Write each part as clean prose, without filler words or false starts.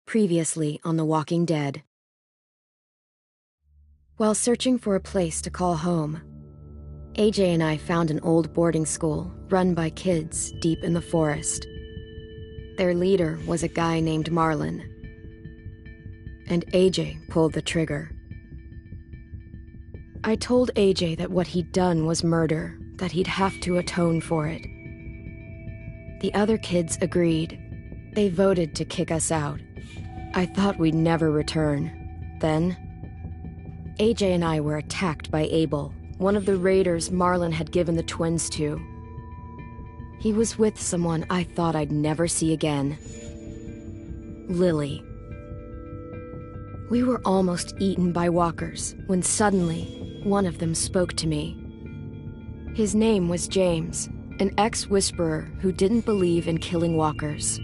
Previously on The Walking Dead. While searching for a place to call home, AJ and I found an old boarding school run by kids deep in the forest. Their leader was a guy named Marlon, and AJ pulled the trigger. I told AJ that what he'd done was murder, that he'd have to atone for it. The other kids agreed. They voted to kick us out. I thought we'd never return. Then, AJ and I were attacked by Abel, one of the raiders Marlon had given the twins to. He was with someone I thought I'd never see again. Lily. We were almost eaten by walkers when suddenly one of them spoke to me. His name was James, an ex-whisperer who didn't believe in killing walkers.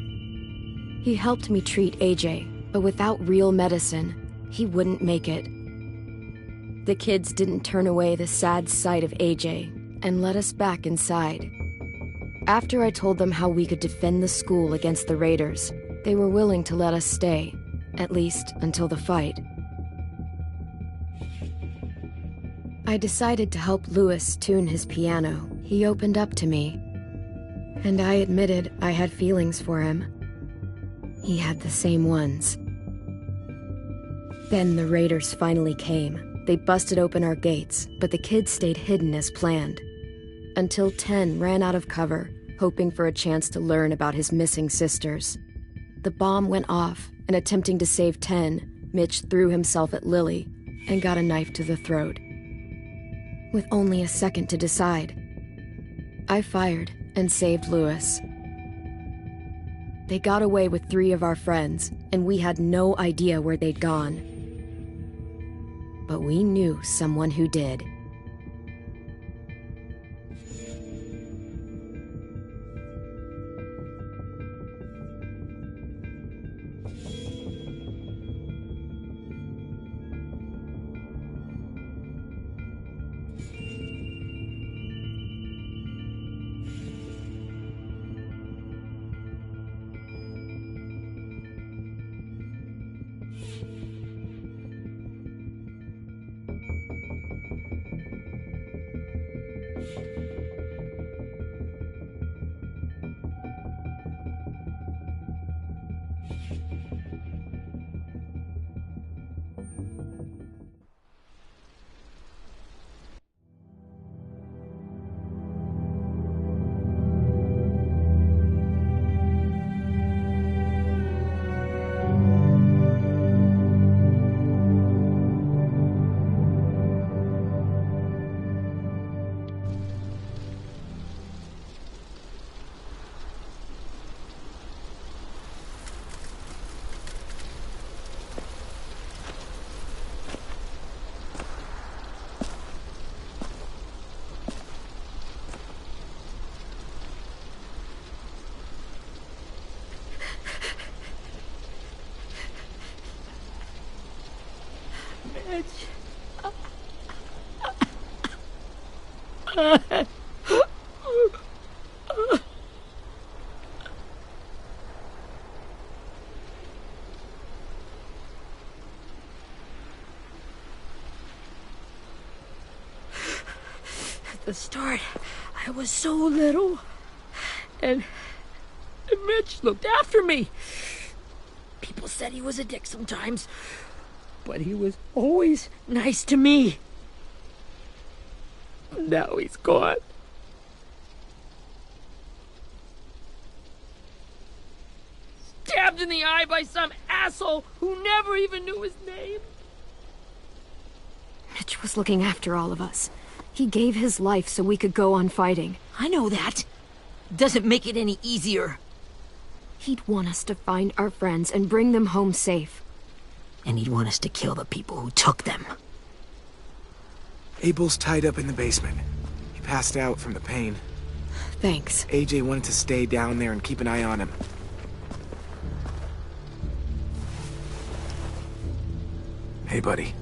He helped me treat AJ, but without real medicine, he wouldn't make it. The kids didn't turn away the sad sight of AJ and let us back inside. After I told them how we could defend the school against the raiders, they were willing to let us stay, at least until the fight. I decided to help Louis tune his piano. He opened up to me, and I admitted I had feelings for him. He had the same ones. Then the raiders finally came. They busted open our gates, but the kids stayed hidden as planned. Until 10 ran out of cover, hoping for a chance to learn about his missing sisters. The bomb went off, and attempting to save 10, Mitch threw himself at Lily and got a knife to the throat. With only a second to decide, I fired and saved Louis. They got away with 3 of our friends, and we had no idea where they'd gone. But we knew someone who did. At the start, I was so little, and Mitch looked after me. People said he was a dick sometimes, but he was always nice to me. Now he's gone. Stabbed in the eye by some asshole who never even knew his name. Mitch was looking after all of us. He gave his life so we could go on fighting. I know that. Doesn't make it any easier. He'd want us to find our friends and bring them home safe. And he'd want us to kill the people who took them. Abel's tied up in the basement. He passed out from the pain. Thanks. AJ wanted to stay down there and keep an eye on him. Hey, buddy.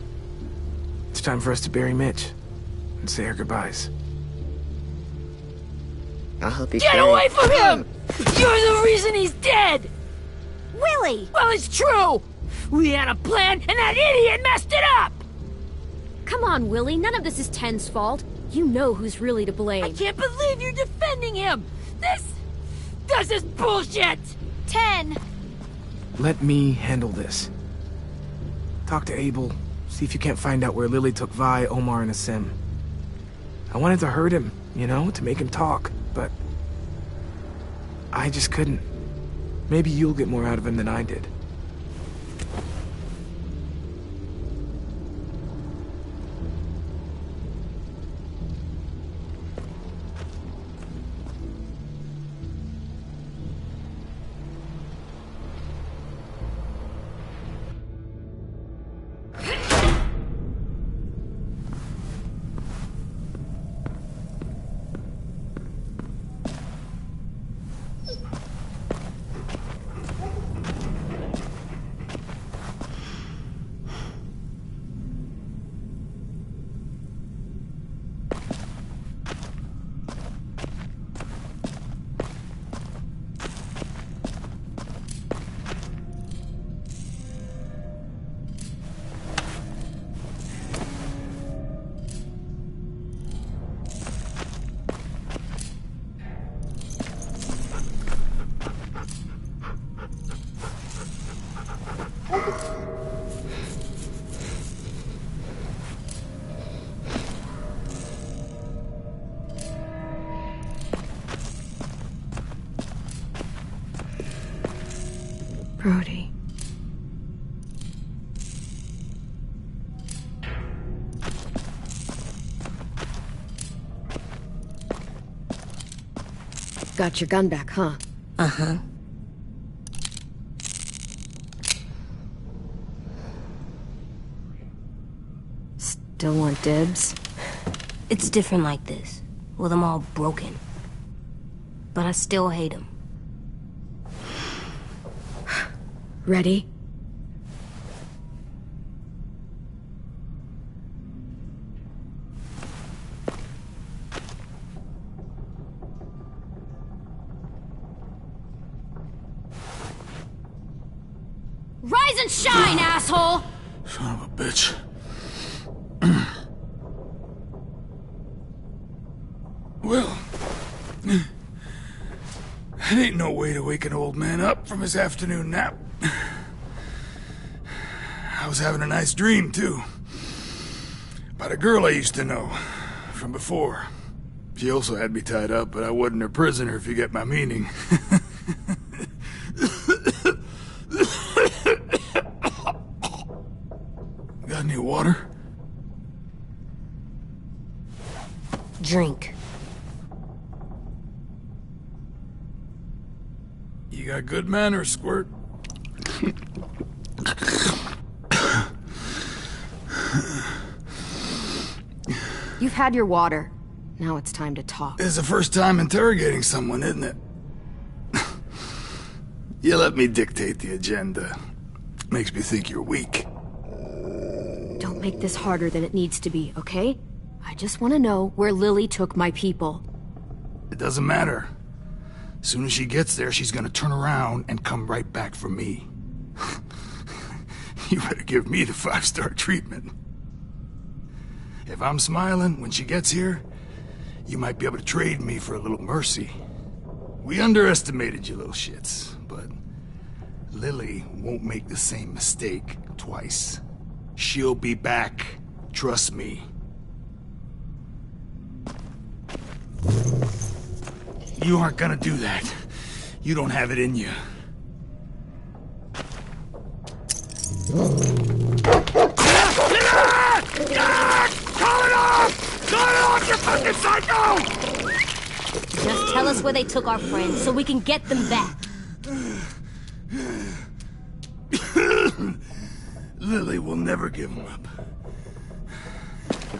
It's time for us to bury Mitch and say our goodbyes. I'll help you Get carry away from him! You're the reason he's dead! Willie! Well, it's true! We had a plan, and that idiot messed it up! Come on, Willie, none of this is Ten's fault. You know who's really to blame. I can't believe you're defending him! This is bullshit! 10! Let me handle this. Talk to Abel, see if you can't find out where Lily took Vi, Omar, and Asim. I wanted to hurt him, you know, to make him talk, but I just couldn't. Maybe you'll get more out of him than I did. Brody. Got your gun back, huh? Uh-huh. Still want dibs? It's different like this, with them all broken. But I still hate them. Ready? Rise and shine, asshole! Son of a bitch. Well, it ain't no way to wake an old man up from his afternoon nap. I was having a nice dream, too. About a girl I used to know from before. She also had me tied up, but I wasn't her prisoner, if you get my meaning. Got any water? Drink. You got good manners, Squirt. You've had your water. Now it's time to talk. It's the first time interrogating someone, isn't it? You let me dictate the agenda. Makes me think you're weak. Don't make this harder than it needs to be, okay? I just want to know where Lily took my people. It doesn't matter. As soon as she gets there, she's gonna turn around and come right back for me. You better give me the 5-star treatment. If I'm smiling when she gets here, you might be able to trade me for a little mercy. We underestimated you little shits, but Lily won't make the same mistake twice. She'll be back. Trust me. You aren't gonna do that. You don't have it in you. Call it off! Call it off, you fucking psycho! Just tell us where they took our friends so we can get them back. Lily will never give them up.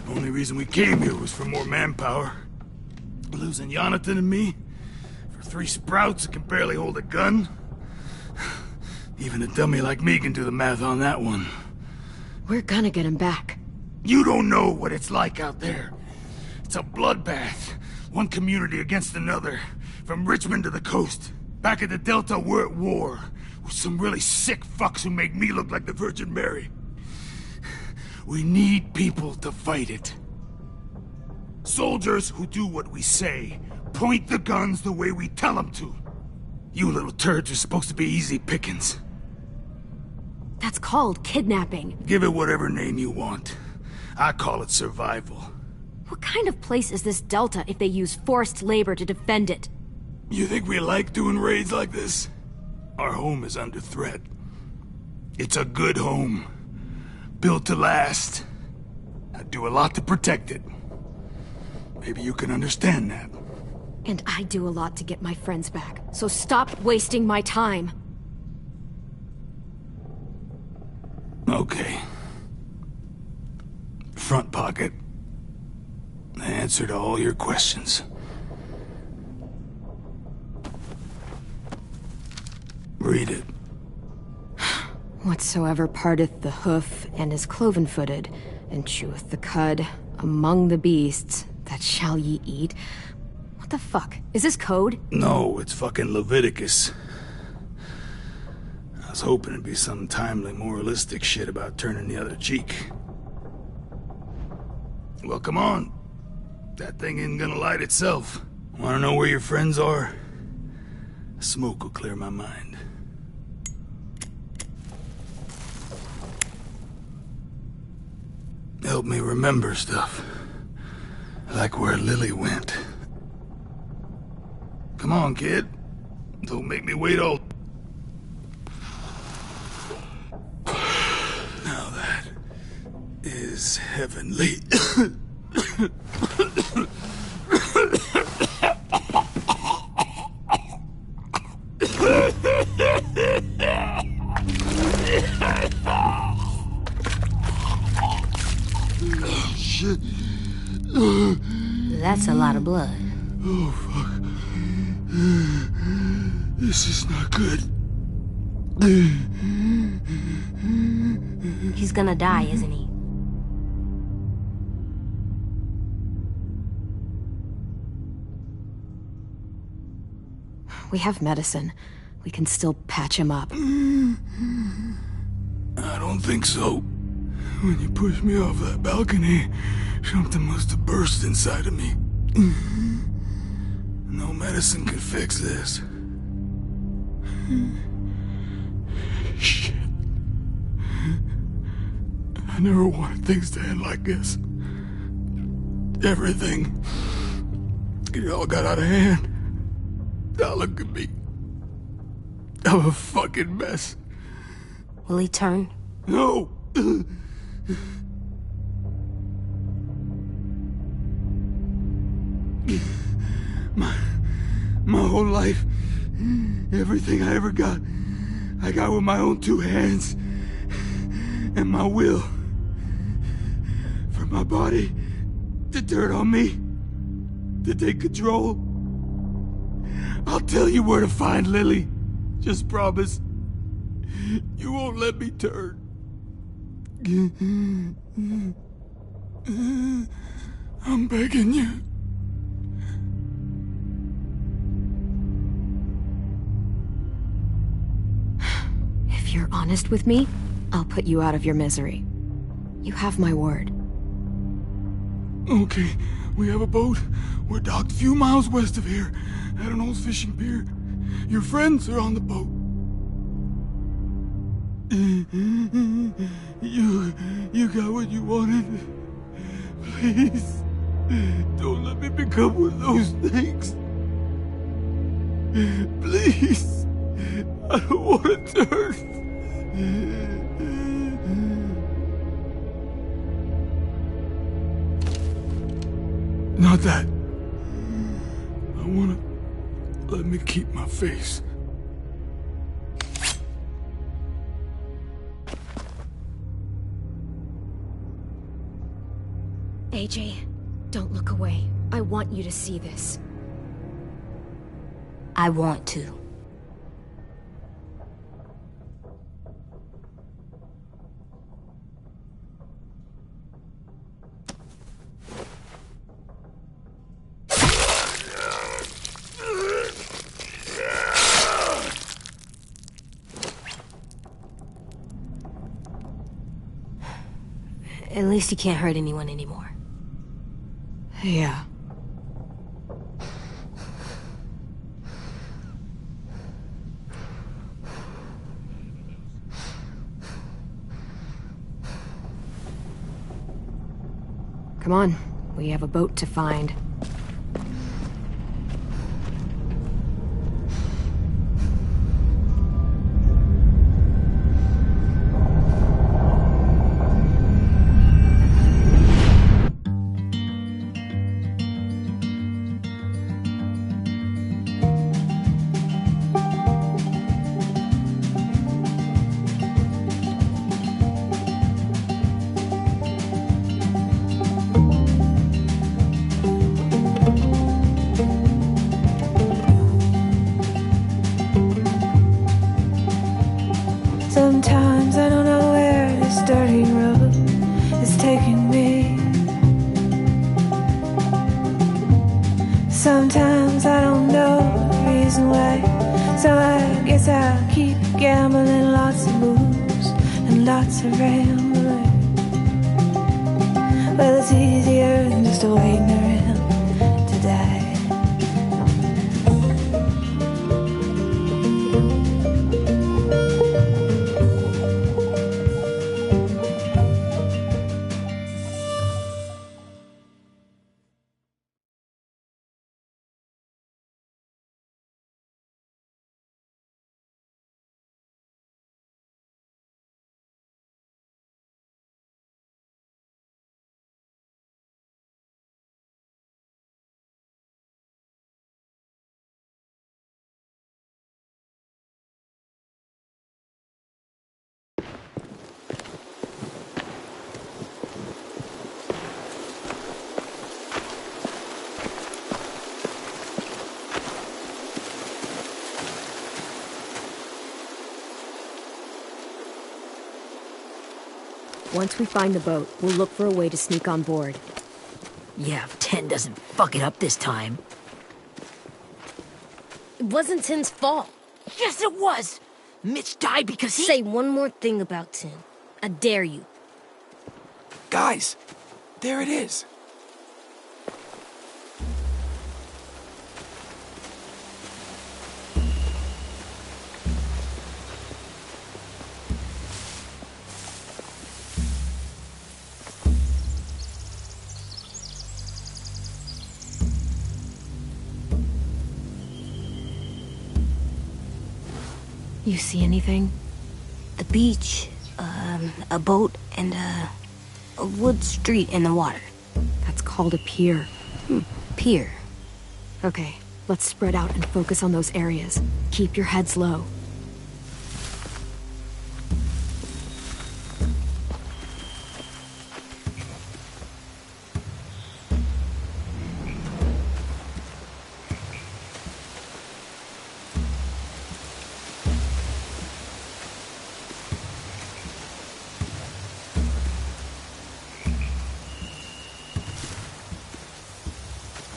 The only reason we came here was for more manpower. Losing Jonathan and me for 3 sprouts that can barely hold a gun. Even a dummy like me can do the math on that one. We're gonna get him back. You don't know what it's like out there. It's a bloodbath. One community against another. From Richmond to the coast. Back at the Delta, we're at war with some really sick fucks who make me look like the Virgin Mary. We need people to fight it. Soldiers who do what we say, point the guns the way we tell them to. You little turds are supposed to be easy pickings. That's called kidnapping. Give it whatever name you want. I call it survival. What kind of place is this Delta if they use forced labor to defend it? You think we like doing raids like this? Our home is under threat. It's a good home. Built to last. I do a lot to protect it. Maybe you can understand that. And I do a lot to get my friends back. So stop wasting my time. Okay. Front pocket. The answer to all your questions. Read it. Whatsoever parteth the hoof and is cloven-footed, and cheweth the cud, among the beasts, that shall ye eat. What the fuck? Is this code? No, it's fucking Leviticus. I was hoping it'd be some timely moralistic shit about turning the other cheek. Well, come on. That thing ain't gonna light itself. Wanna know where your friends are? Smoke will clear my mind. Help me remember stuff. Like where Lily went. Come on, kid. Don't make me wait all... Now that is heavenly. Oh, shit. That's a lot of blood. Oh, fuck. This is not good. He's gonna die, isn't he? We have medicine. We can still patch him up. I don't think so. When you pushed me off that balcony, something must have burst inside of me. No medicine can fix this. Shit. I never wanted things to end like this. Everything. It all got out of hand. Now look at me. I'm a fucking mess. Will he turn? No! My whole life, everything I ever got, I got with my own two hands and my will. For my body to turn on me, to take control. I'll tell you where to find Lily. Just promise you won't let me turn. I'm begging you. If you're honest with me, I'll put you out of your misery. You have my word. Okay, we have a boat. We're docked a few miles west of here, at an old fishing pier. Your friends are on the boat. You got what you wanted. Please, don't let me become one of those things. Please, I don't want to turn. Not that. I wanna let me keep my face. AJ, don't look away. I want you to see this. I want to. At least he can't hurt anyone anymore. Yeah. Come on, we have a boat to find. Sometimes I don't know where this dirty road is taking me. Sometimes I don't know the reason why, so I guess I'll keep gambling. Lots of moves and lots of rambling. Well, it's easier than just waiting around to die. Once we find the boat, we'll look for a way to sneak on board. Yeah, if 10 doesn't fuck it up this time. It wasn't Tin's fault. Yes, it was! Mitch died because he— Say one more thing about Tin. I dare you. Guys, there it is. You see anything? The beach, a boat, and a wood street in the water. That's called a pier. Pier. Okay, let's spread out and focus on those areas. Keep your heads low.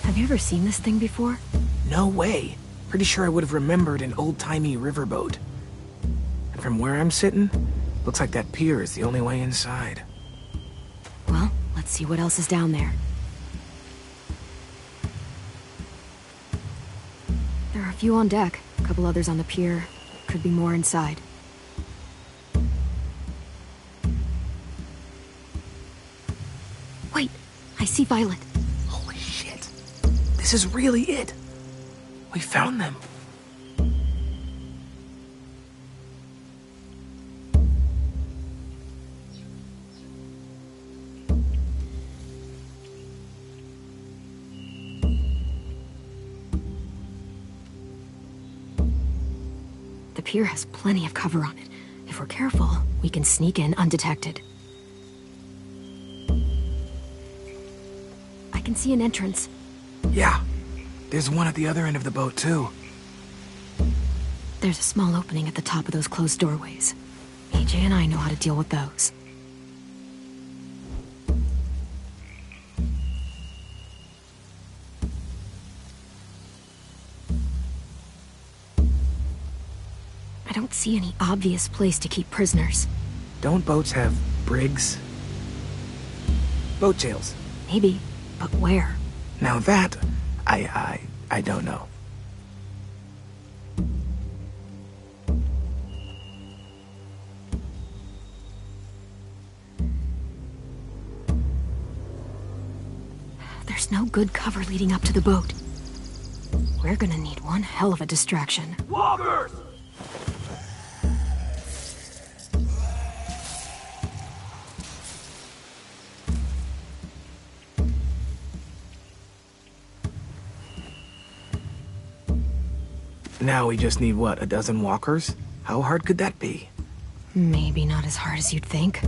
Have you ever seen this thing before? No way. Pretty sure I would have remembered an old-timey riverboat. And from where I'm sitting, looks like that pier is the only way inside. Well, let's see what else is down there. There are a few on deck, a couple others on the pier. Could be more inside. Wait, I see Violet. Holy shit. This is really it. We found them. The pier has plenty of cover on it. If we're careful, we can sneak in undetected. I can see an entrance. Yeah. There's one at the other end of the boat, too. There's a small opening at the top of those closed doorways. AJ and I know how to deal with those. I don't see any obvious place to keep prisoners. Don't boats have brigs? Boat jails. Maybe, but where? Now that, I don't know. There's no good cover leading up to the boat. We're gonna need one hell of a distraction. Walkers! Now we just need, what, a dozen walkers? How hard could that be? Maybe not as hard as you'd think.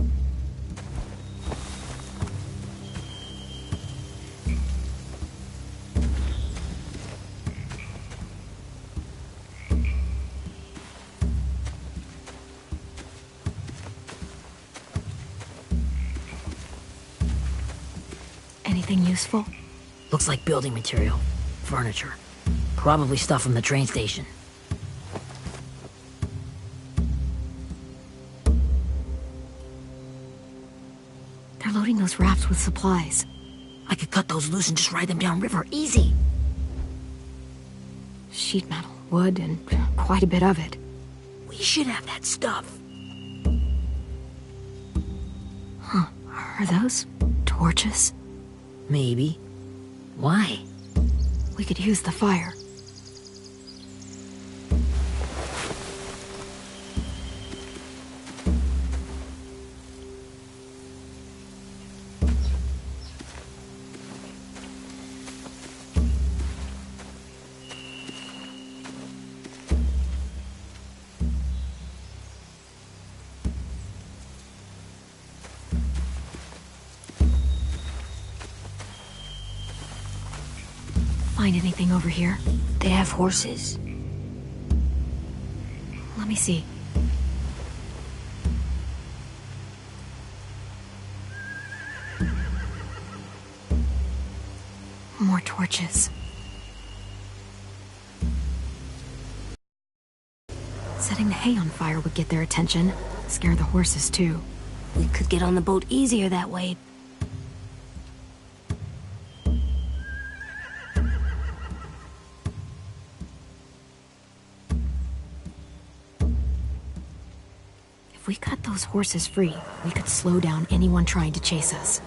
Anything useful? Looks like building material. Furniture. Probably stuff from the train station. They're loading those rafts with supplies. I could cut those loose and just ride them downriver, easy. Sheet metal, wood, and quite a bit of it. We should have that stuff. Huh. Are those torches? Maybe. Why? We could use the fire. Find anything over here? They have horses. Let me see. More torches. Setting the hay on fire would get their attention. Scare the horses, too. We could get on the boat easier that way. If we cut those horses free, we could slow down anyone trying to chase us.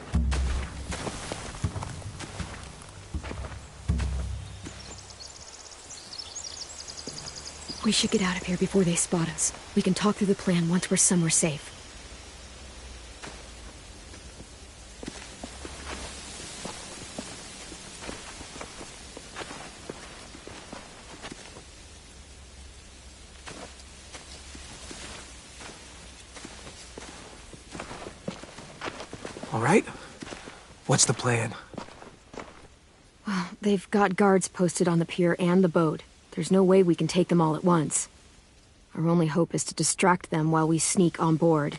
We should get out of here before they spot us. We can talk through the plan once we're somewhere safe. All right? What's the plan? Well, they've got guards posted on the pier and the boat. There's no way we can take them all at once. Our only hope is to distract them while we sneak on board.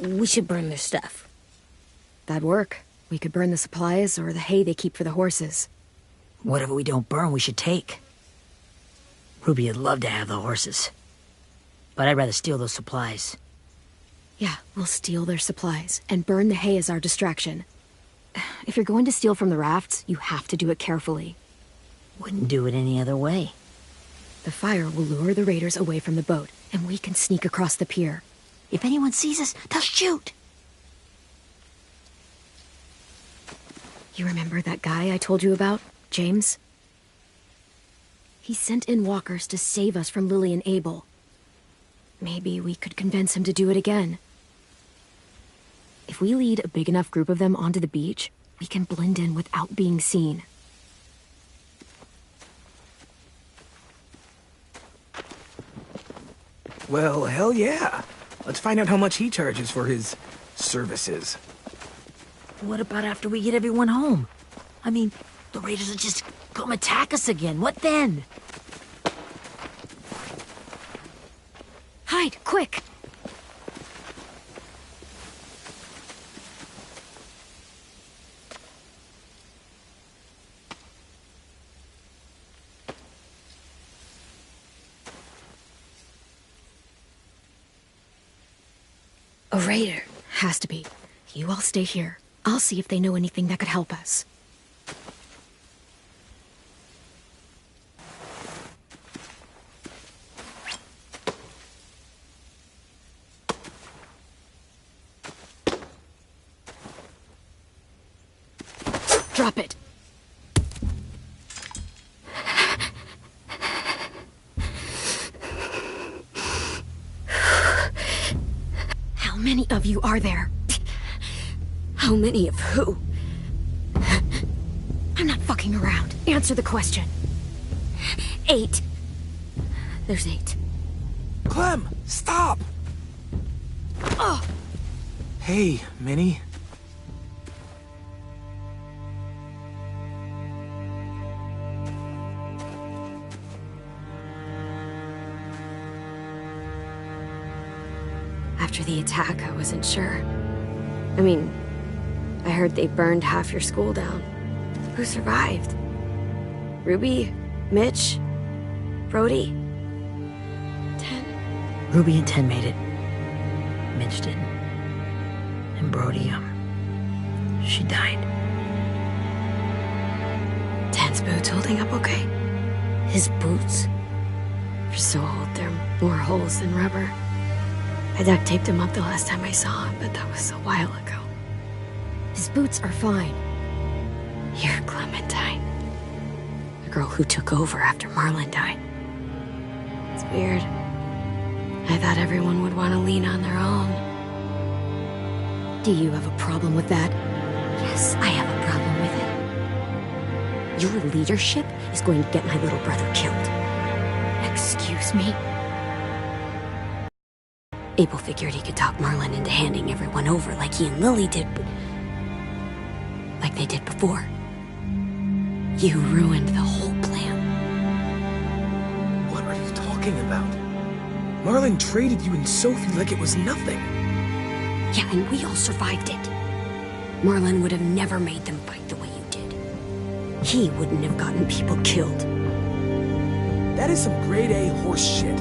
We should burn their stuff. That'd work. We could burn the supplies or the hay they keep for the horses. Whatever we don't burn, we should take. Ruby would love to have the horses. But I'd rather steal those supplies. Yeah, we'll steal their supplies and burn the hay as our distraction. If you're going to steal from the rafts, you have to do it carefully. Wouldn't do it any other way. The fire will lure the raiders away from the boat, and we can sneak across the pier. If anyone sees us, they'll shoot. You remember that guy I told you about, James? He sent in walkers to save us from Lily and Abel. Maybe we could convince him to do it again. If we lead a big enough group of them onto the beach, we can blend in without being seen. Well, hell yeah. Let's find out how much he charges for his services. What about after we get everyone home? I mean, the raiders will just come attack us again. What then? Hide, quick! A raider. Has to be. You all stay here. I'll see if they know anything that could help us. Drop it. How many of you are there? How many of who? I'm not fucking around. Answer the question. 8. There's 8. Clem, stop! Oh! Hey, Minnie. After the attack, I wasn't sure. I mean, I heard they burned half your school down. Who survived? Ruby? Mitch? Brody? 10? Ruby and 10 made it. Mitch didn't. And Brody, she died. 10's boots holding up okay? His boots? They're so old, they're more holes than rubber. I duct taped him up the last time I saw him, but that was a while ago. His boots are fine. You're Clementine. The girl who took over after Marlon died. It's weird. I thought everyone would want to lean on their own. Do you have a problem with that? Yes, I have a problem with it. Your leadership is going to get my little brother killed. Excuse me? Abel figured he could talk Marlon into handing everyone over like he and Lily did, like they did before. You ruined the whole plan. What are you talking about? Marlon traded you and Sophie like it was nothing. Yeah, and we all survived it. Marlon would have never made them fight the way you did. He wouldn't have gotten people killed. That is some grade A horse shit.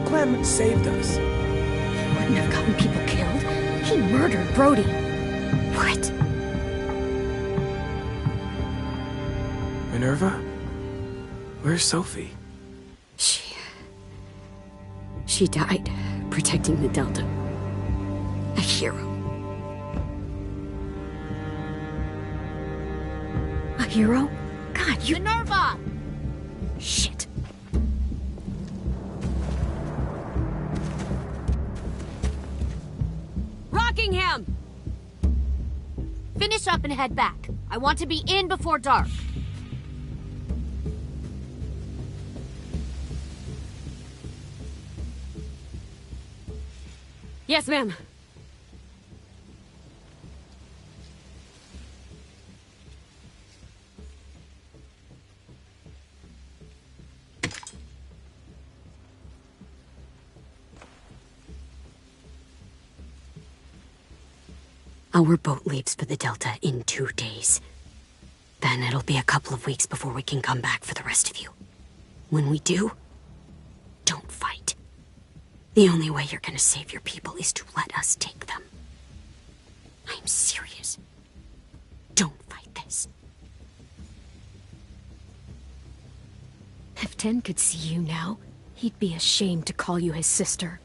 Clem saved us. Wouldn't have gotten people killed. He murdered Brody. What? Minerva? Where's Sophie? She died protecting the Delta. A hero. A hero? God, you... Minerva! Shit. Rockingham! Finish up and head back. I want to be in before dark. Yes, ma'am. Our boat leaves for the Delta in 2 days. Then it'll be a couple of weeks before we can come back for the rest of you. When we do, don't fight. The only way you're gonna save your people is to let us take them. I'm serious. Don't fight this. If 10 could see you now, he'd be ashamed to call you his sister.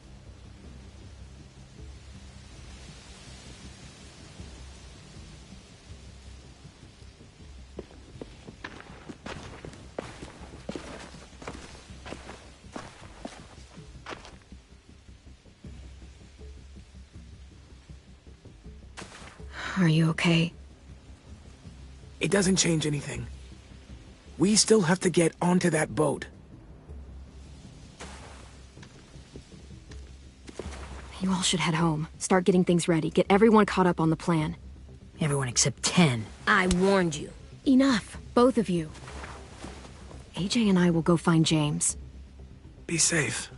Are you okay? It doesn't change anything. We still have to get onto that boat. You all should head home. Start getting things ready. Get everyone caught up on the plan. Everyone except 10. I warned you. Enough, both of you. AJ and I will go find James. Be safe.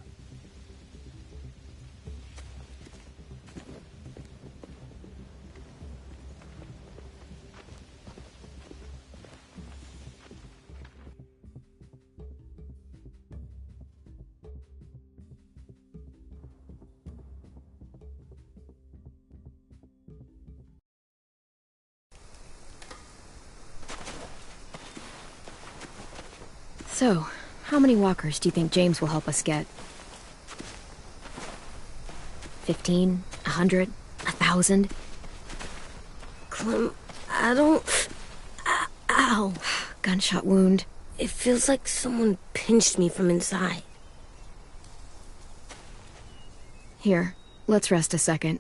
So, how many walkers do you think James will help us get? 15? 100? 1,000? Clem, I don't... Ow. Gunshot wound. It feels like someone pinched me from inside. Here, let's rest a second.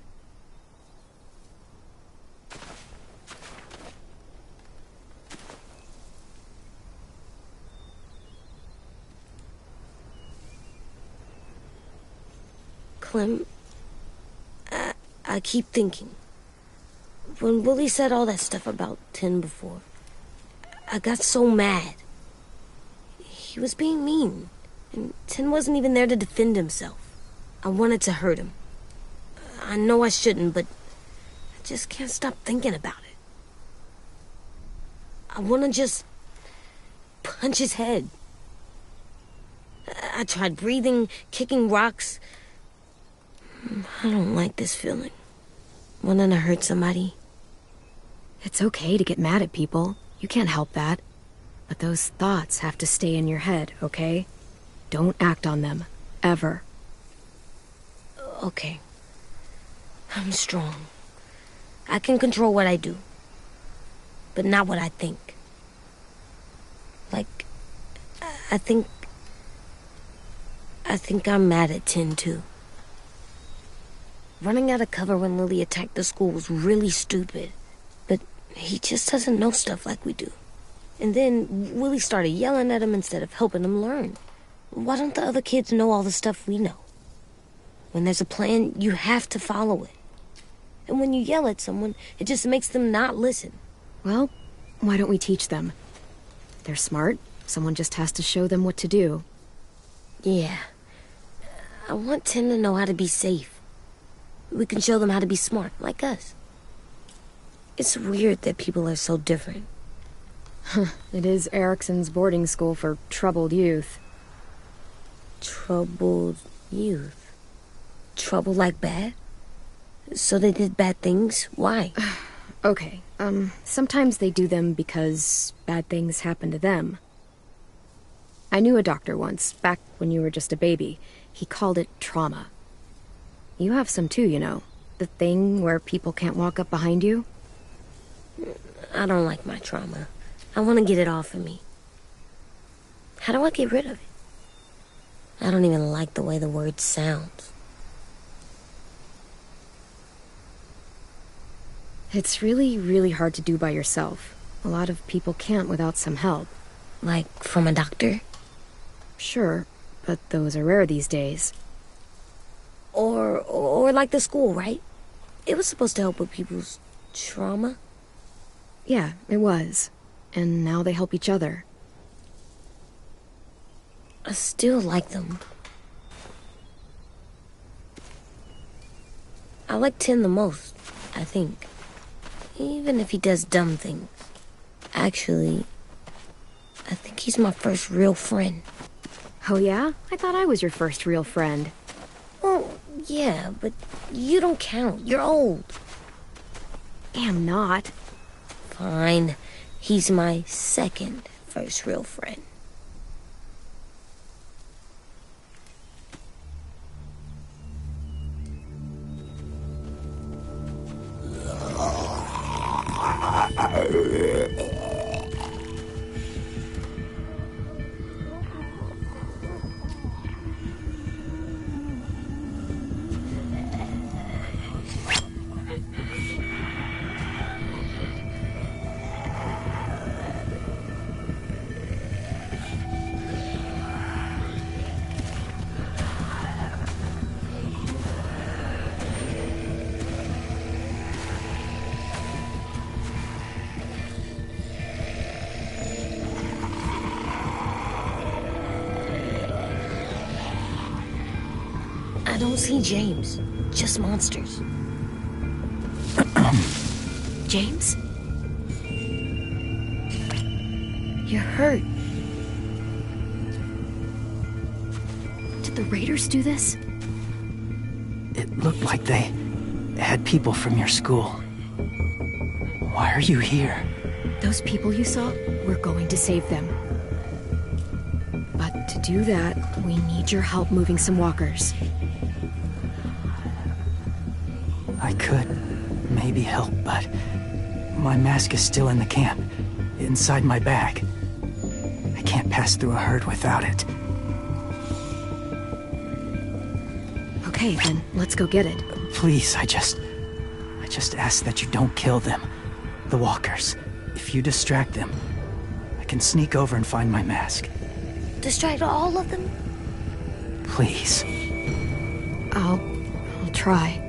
Clem, I keep thinking. When Willie said all that stuff about Tin before, I got so mad. He was being mean, and Tin wasn't even there to defend himself. I wanted to hurt him. I know I shouldn't, but I just can't stop thinking about it. I want to just punch his head. I tried breathing, kicking rocks. I don't like this feeling. Wanting to hurt somebody. It's okay to get mad at people. You can't help that. But those thoughts have to stay in your head, okay? Don't act on them. Ever. Okay. I'm strong. I can control what I do. But not what I think. Like, I think I'm mad at Tin, too. Running out of cover when Lily attacked the school was really stupid. But he just doesn't know stuff like we do. And then Willie started yelling at him instead of helping him learn. Why don't the other kids know all the stuff we know? When there's a plan, you have to follow it. And when you yell at someone, it just makes them not listen. Well, why don't we teach them? They're smart. Someone just has to show them what to do. Yeah. I want Tim to know how to be safe. We can show them how to be smart, like us. It's weird that people are so different. It is Erickson's boarding school for troubled youth. Troubled youth? Trouble like bad? So they did bad things? Why? Okay, sometimes they do them because bad things happen to them. I knew a doctor once, back when you were just a baby. He called it trauma. You have some too, you know. The thing where people can't walk up behind you. I don't like my trauma. I want to get it off of me. How do I get rid of it? I don't even like the way the word sounds. It's really, really hard to do by yourself. A lot of people can't without some help. Like from a doctor? Sure, but those are rare these days. Or like the school, right? It was supposed to help with people's trauma. Yeah, it was. And now they help each other. I still like them. I like Tin the most, I think. Even if he does dumb things. Actually, I think he's my first real friend. Oh yeah? I thought I was your first real friend. Well, yeah, but you don't count. You're old. Am not. Fine. He's my second first real friend. I don't see James. Just monsters. James? You're hurt. Did the raiders do this? It looked like they had people from your school. Why are you here? Those people you saw, we're going to save them. do that, we need your help moving some walkers. I could maybe help, but my mask is still in the camp, inside my bag. I can't pass through a herd without it. Okay, then let's go get it. Please, I just ask that you don't kill them. The walkers. If you distract them, I can sneak over and find my mask. Distract all of them? Please. I'll try.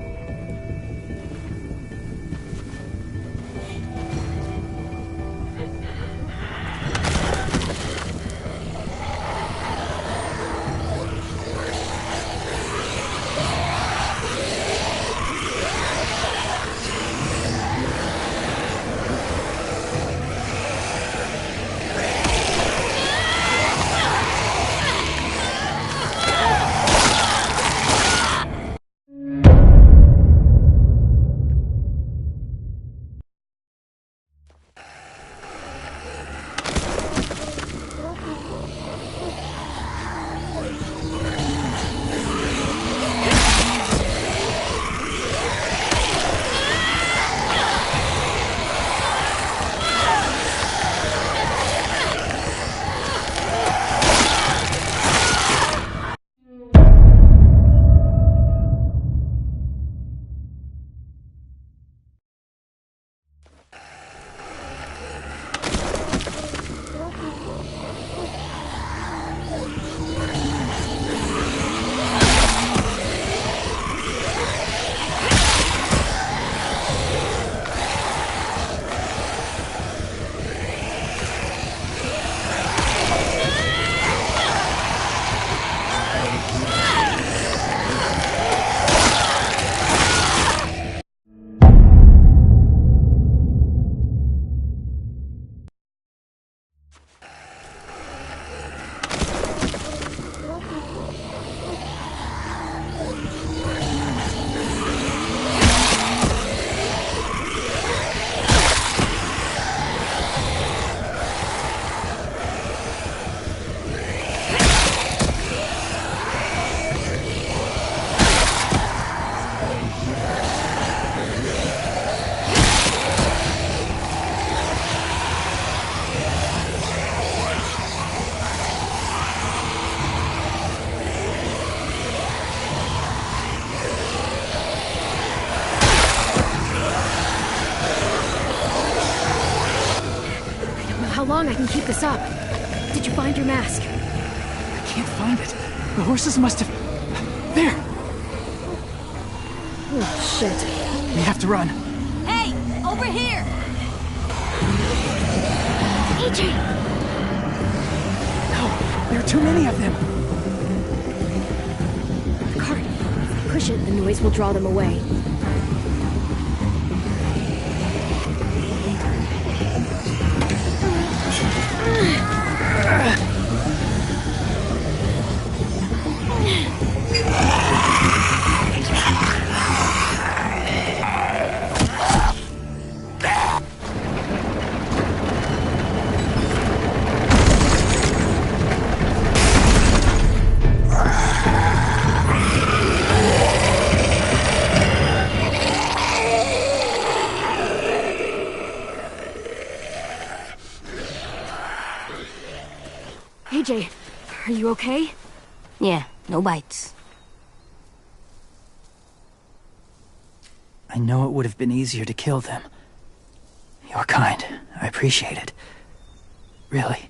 How long I can keep this up? Did you find your mask? I can't find it. The horses must have... There! Oh, shit. We have to run. Hey! Over here! AJ! No, there are too many of them. The cart. If I push it, the noise will draw them away. AJ, are you okay? Yeah, no bites. I know it would have been easier to kill them. You're kind. I appreciate it. Really.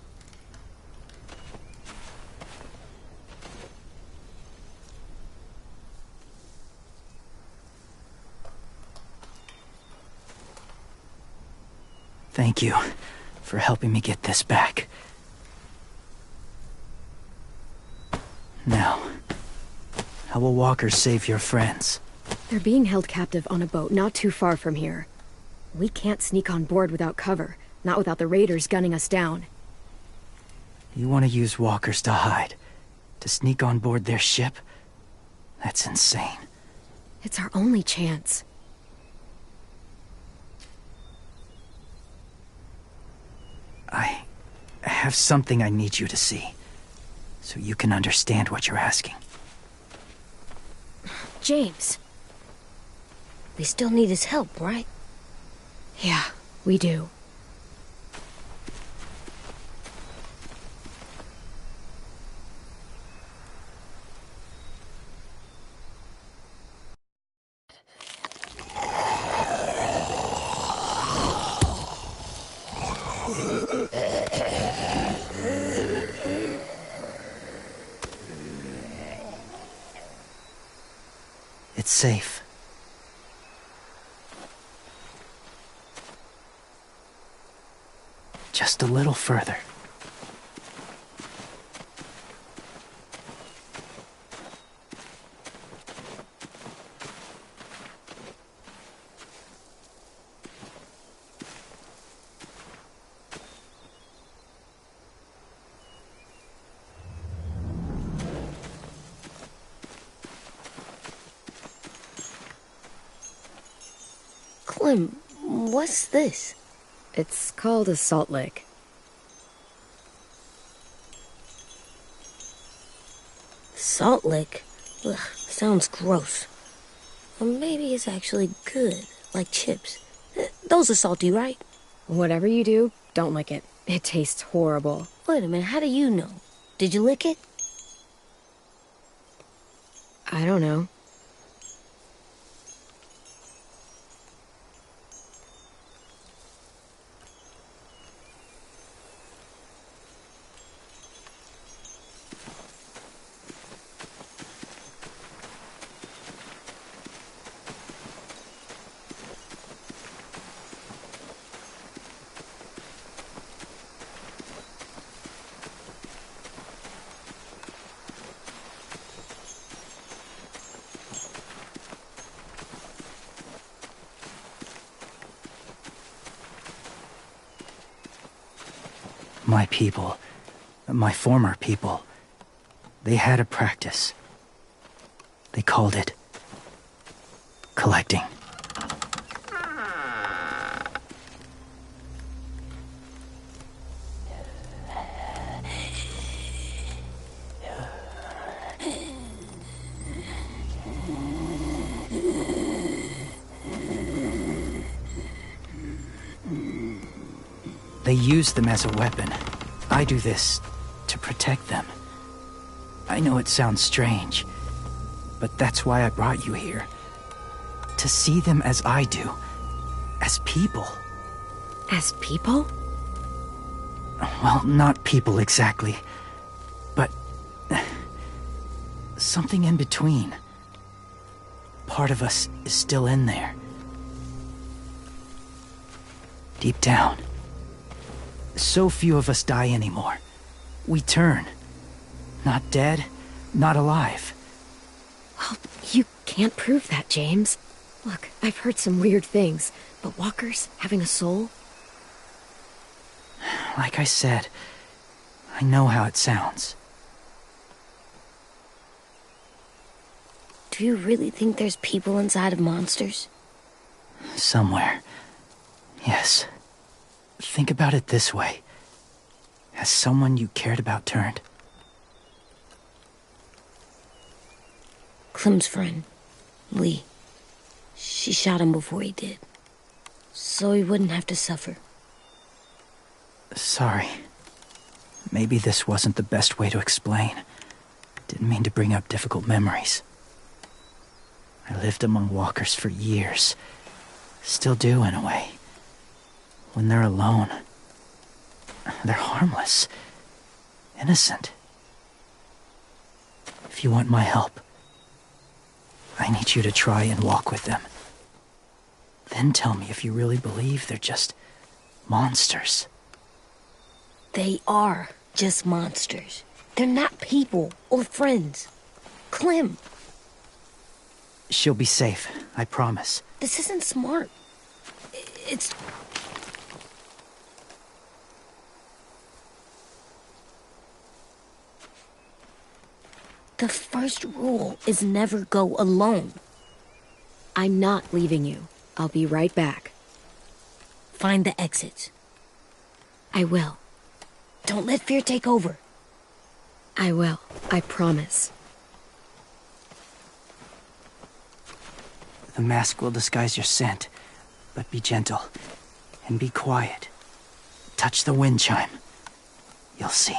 Thank you for helping me get this back. Now, how will walkers save your friends? They're being held captive on a boat not too far from here. We can't sneak on board without cover, not without the raiders gunning us down. You want to use walkers to hide? To sneak on board their ship? That's insane. It's our only chance. I have something I need you to see. so you can understand what you're asking. James. We still need his help, right? Yeah, we do. It's safe. Just a little further. Clem, what's this? It's called a salt lick. Salt lick? Ugh, sounds gross. Or maybe it's actually good, like chips. Those are salty, right? Whatever you do, don't lick it. It tastes horrible. Wait a minute, how do you know? Did you lick it? I don't know. My people, my former people, they had a practice. They called it collecting. They use them as a weapon. I do this to protect them. I know it sounds strange, but that's why I brought you here. To see them as I do. As people. As people? Well, not people exactly, but something in between. Part of us is still in there. Deep down. So few of us die anymore. We turn. Not dead, not alive. Well, you can't prove that, James. Look, I've heard some weird things, but walkers having a soul? Like I said, I know how it sounds. Do you really think there's people inside of monsters? Somewhere. Yes. Think about it this way. Has someone you cared about turned? Clem's friend, Lee. She shot him before he did. So he wouldn't have to suffer. Sorry. Maybe this wasn't the best way to explain. Didn't mean to bring up difficult memories. I lived among walkers for years. Still do, in a way. When they're alone, they're harmless. Innocent. If you want my help, I need you to try and walk with them. Then tell me if you really believe they're just monsters. They are just monsters. They're not people or friends. Clem. She'll be safe, I promise. This isn't smart. It's... The first rule is never go alone. I'm not leaving you. I'll be right back. Find the exits. I will. Don't let fear take over. I will. I promise. The mask will disguise your scent, but be gentle and be quiet. Touch the wind chime. You'll see.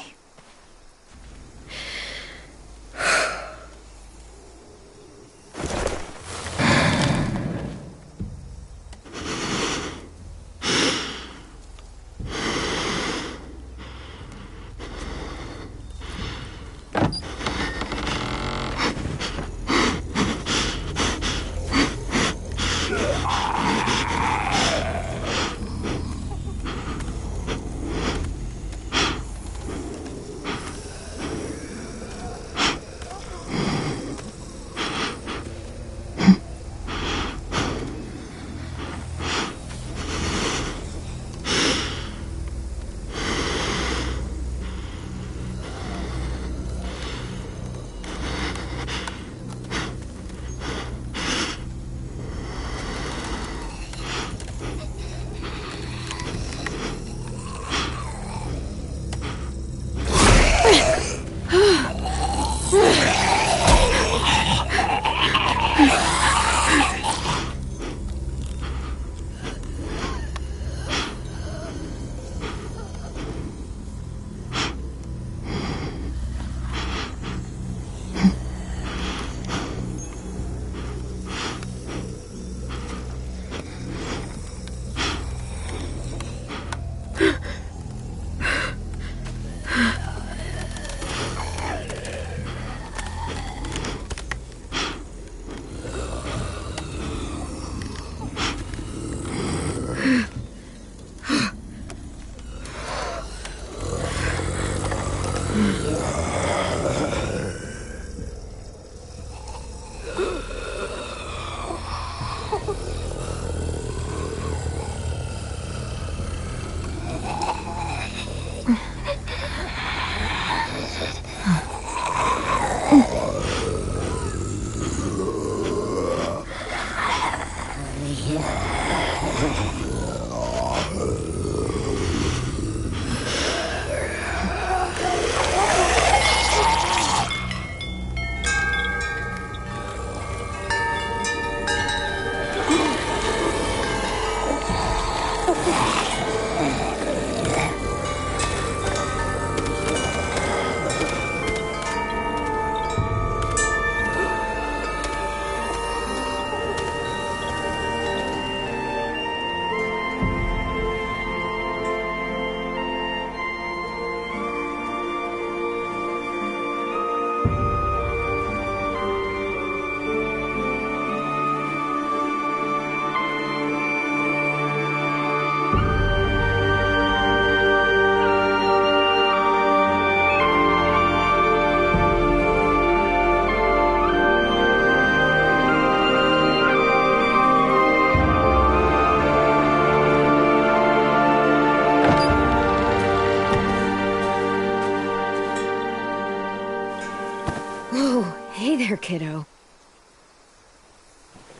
Kiddo.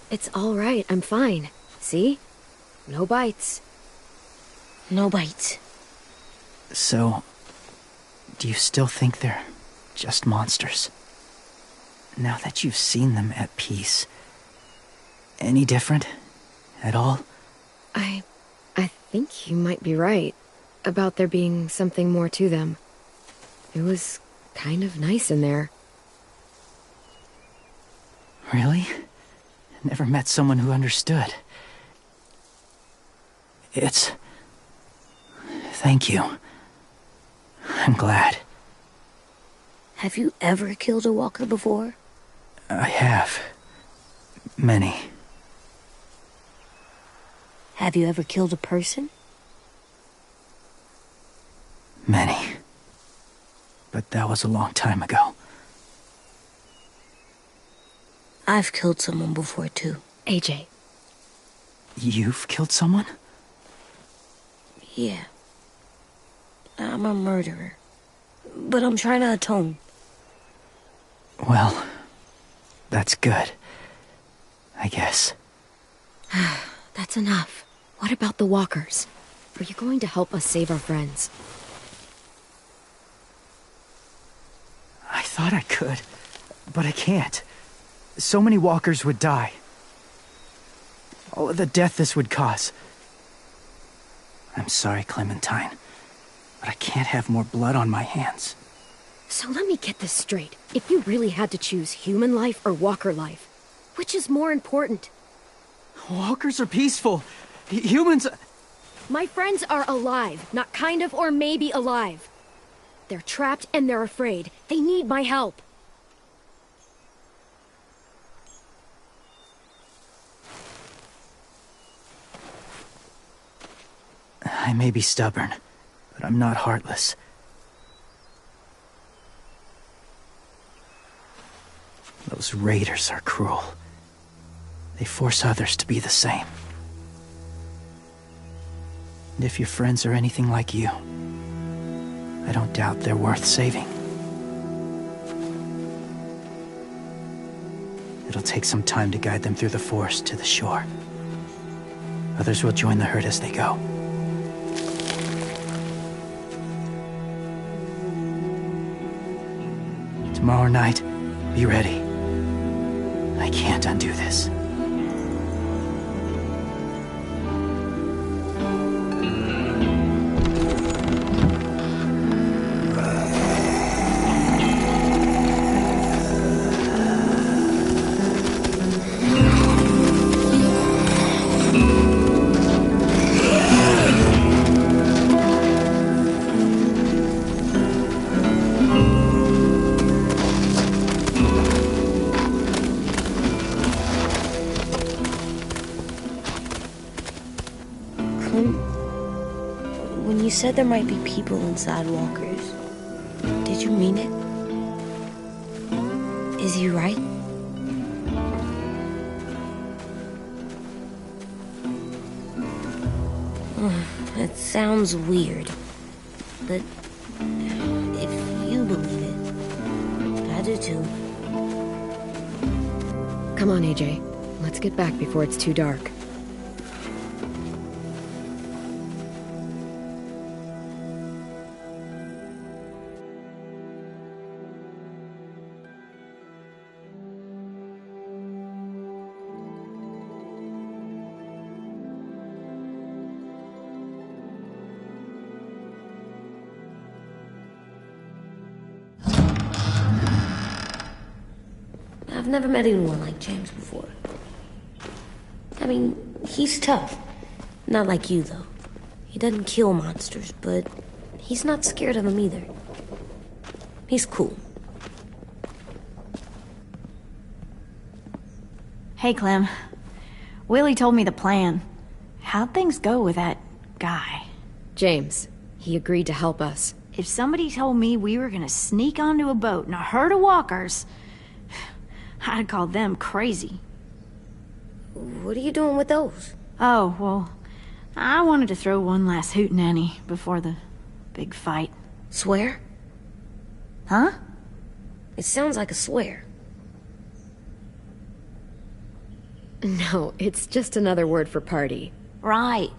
It's all right. I'm fine. See? No bites. No bites. So, do you still think they're just monsters? Now that you've seen them at peace, any different at all? I think you might be right about there being something more to them. It was kind of nice in there. Really? Never met someone who understood. Thank you. I'm glad. Have you ever killed a walker before? I have. Many. Have you ever killed a person? Many. But that was a long time ago. I've killed someone before, too. AJ. You've killed someone? Yeah. I'm a murderer. But I'm trying to atone. Well, that's good. I guess. That's enough. What about the walkers? Are you going to help us save our friends? thought I could, but I can't. So many walkers would die. All of the death this would cause. I'm sorry, Clementine, but I can't have more blood on my hands. So let me get this straight. If you really had to choose human life or walker life, which is more important? Walkers are peaceful. Humans... My friends are alive, not kind of or maybe alive. They're trapped and they're afraid. They need my help. I may be stubborn, but I'm not heartless. Those raiders are cruel. They force others to be the same. And if your friends are anything like you, I don't doubt they're worth saving. It'll take some time to guide them through the forest to the shore. Others will join the herd as they go. Tomorrow night, be ready. I can't undo this. When you said there might be people inside walkers, did you mean it? Is he right? It sounds weird, but if you believe it, I do too. Come on, AJ. Let's get back before it's too dark. I've never met anyone like James before. I mean, he's tough. Not like you, though. He doesn't kill monsters, but he's not scared of them either. He's cool. Hey, Clem. Willie told me the plan. How'd things go with that guy? James. He agreed to help us. If somebody told me we were gonna sneak onto a boat in a herd of walkers, I'd call them crazy. What are you doing with those? Oh, well, I wanted to throw one last hootenanny before the big fight. Swear? Huh? It sounds like a swear. No, it's just another word for party. Right.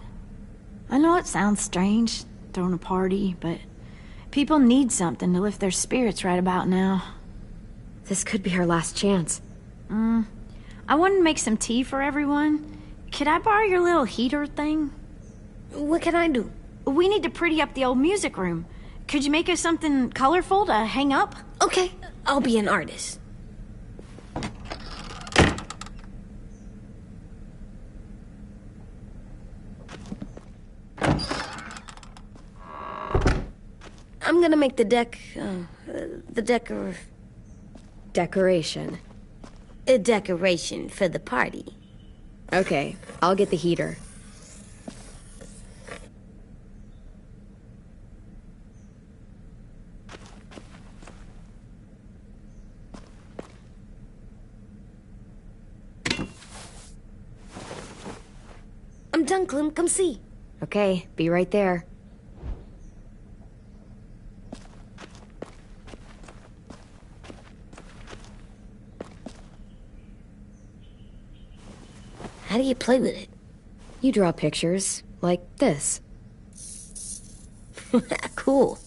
I know it sounds strange, throwing a party, but people need something to lift their spirits right about now. This could be our last chance. I wanted to make some tea for everyone. Could I borrow your little heater thing? What can I do? We need to pretty up the old music room. Could you make us something colorful to hang up? Okay, I'll be an artist. I'm gonna make the Decoration. a decoration for the party. Okay, I'll get the heater. I'm done, Clem. Come see. Okay, be right there. How do you play with it? You draw pictures, like this. Cool.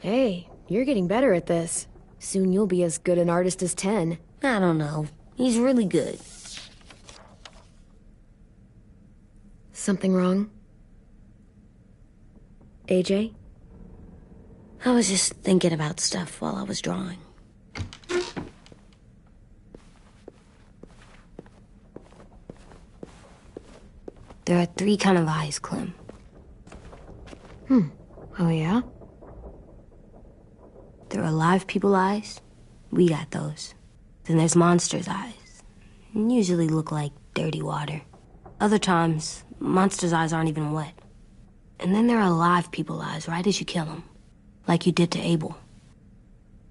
Hey, you're getting better at this. Soon you'll be as good an artist as 10. I don't know. He's really good. Something wrong? AJ? I was just thinking about stuff while I was drawing. There are 3 kinds of eyes, Clem. Oh, yeah? There are live people eyes. We got those. Then there's monsters' eyes. Usually look like dirty water. Other times, monsters' eyes aren't even wet. And then there are live people eyes right as you kill them. Like you did to Abel.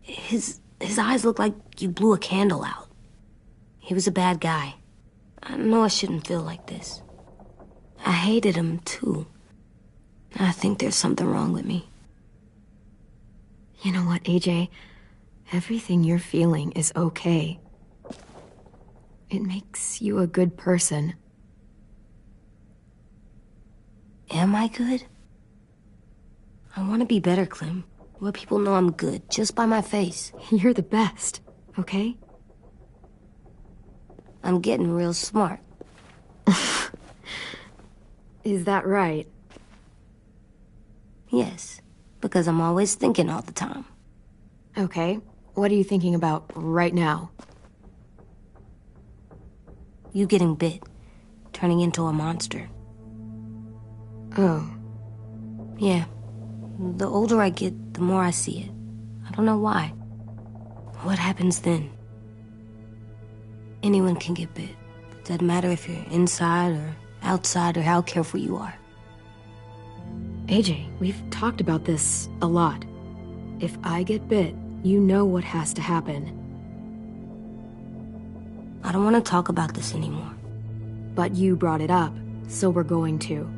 His eyes look like you blew a candle out. He was a bad guy. I know I shouldn't feel like this. I hated him, too. I think there's something wrong with me. You know what, AJ? Everything you're feeling is okay. It makes you a good person. Am I good? I want to be better, Clem. Let people know I'm good, just by my face. You're the best, okay? I'm getting real smart. Is that right? Yes, because I'm always thinking all the time. Okay, what are you thinking about right now? You getting bit, turning into a monster. Oh. Yeah. The older I get, the more I see it. I don't know why. What happens then? Anyone can get bit. Doesn't matter if you're inside or outside or how careful you are. AJ, we've talked about this a lot. If I get bit, you know what has to happen. I don't want to talk about this anymore. But you brought it up, so we're going to.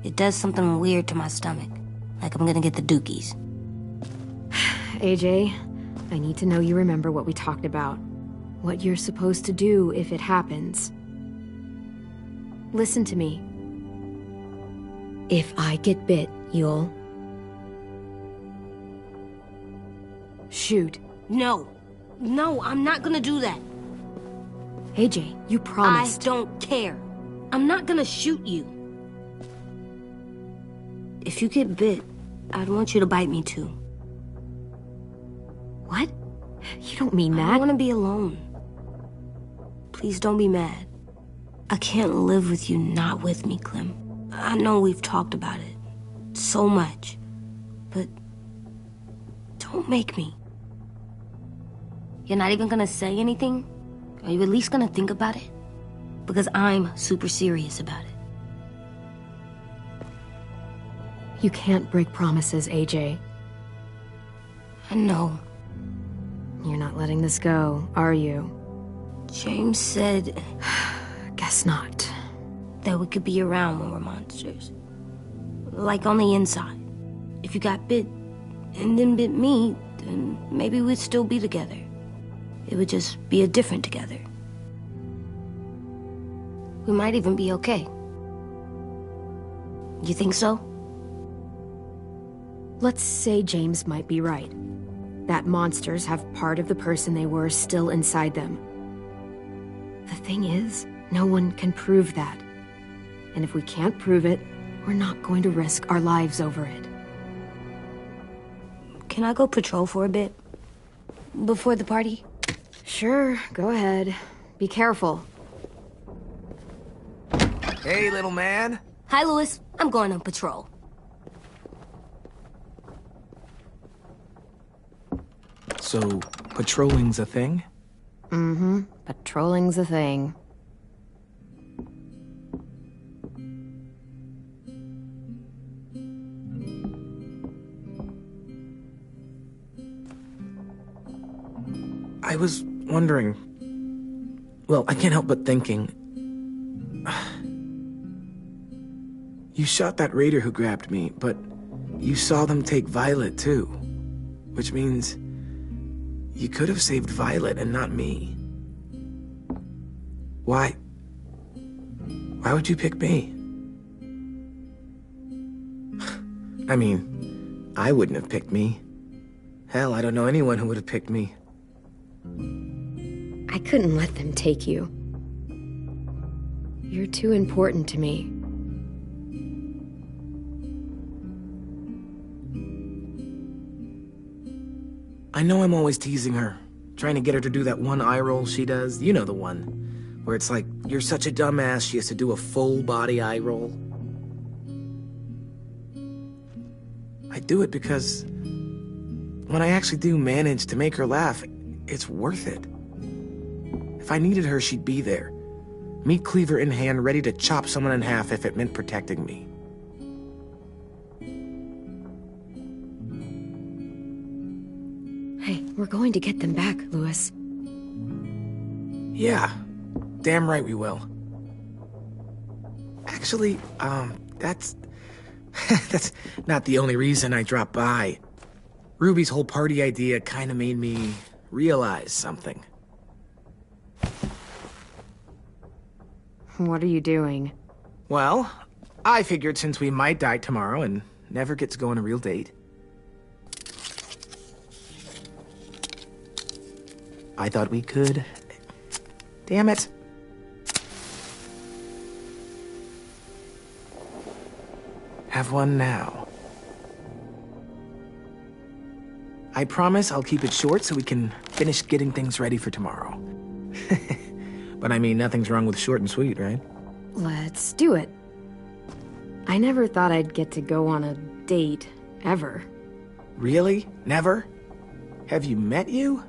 It does something weird to my stomach. Like I'm gonna get the dookies. AJ, I need to know you remember what we talked about. What you're supposed to do if it happens. Listen to me. If I get bit, you'll... shoot. No. No, I'm not gonna do that. AJ, you promised. I don't care. I'm not gonna shoot you. If you get bit, I'd want you to bite me too. What? You don't mean that. I want to be alone. Please don't be mad. I can't live with you not with me, Clem. I know we've talked about it so much, but don't make me. You're not even gonna say anything? Are you at least gonna think about it? Because I'm super serious about it. You can't break promises, AJ. I know. You're not letting this go, are you? James said Guess not. that we could be around when we're monsters. Like on the inside. If you got bit and then bit me, then maybe we'd still be together. It would just be a different together. We might even be okay. You think so? Let's say James might be right. That monsters have part of the person they were still inside them. The thing is, no one can prove that. And if we can't prove it, we're not going to risk our lives over it. Can I go patrol for a bit? Before the party? Sure, go ahead. Be careful. Hey, little man. Hi, Louis. I'm going on patrol. So, patrolling's a thing? Mm-hmm. Patrolling's a thing. I was wondering... Well, I can't help but thinking... You shot that raider who grabbed me, but you saw them take Violet, too. Which means... you could have saved Violet and not me. Why? Why would you pick me? I mean, I wouldn't have picked me. Hell, I don't know anyone who would have picked me. I couldn't let them take you. You're too important to me. I know I'm always teasing her, trying to get her to do that one eye roll she does. You know the one, where it's like, you're such a dumbass, she has to do a full body eye roll. I do it because when I actually do manage to make her laugh, it's worth it. If I needed her, she'd be there. Meat cleaver in hand, ready to chop someone in half if it meant protecting me. Hey, we're going to get them back, Louis. Yeah, damn right we will. Actually, that's not the only reason I dropped by. Ruby's whole party idea kind of made me realize something. What are you doing? Well, I figured since we might die tomorrow and never get to go on a real date, I thought we could... Damn it. Have one now. I promise I'll keep it short so we can finish getting things ready for tomorrow. But I mean, nothing's wrong with short and sweet, right? Let's do it. I never thought I'd get to go on a date, ever. Really? Never? Have you met you?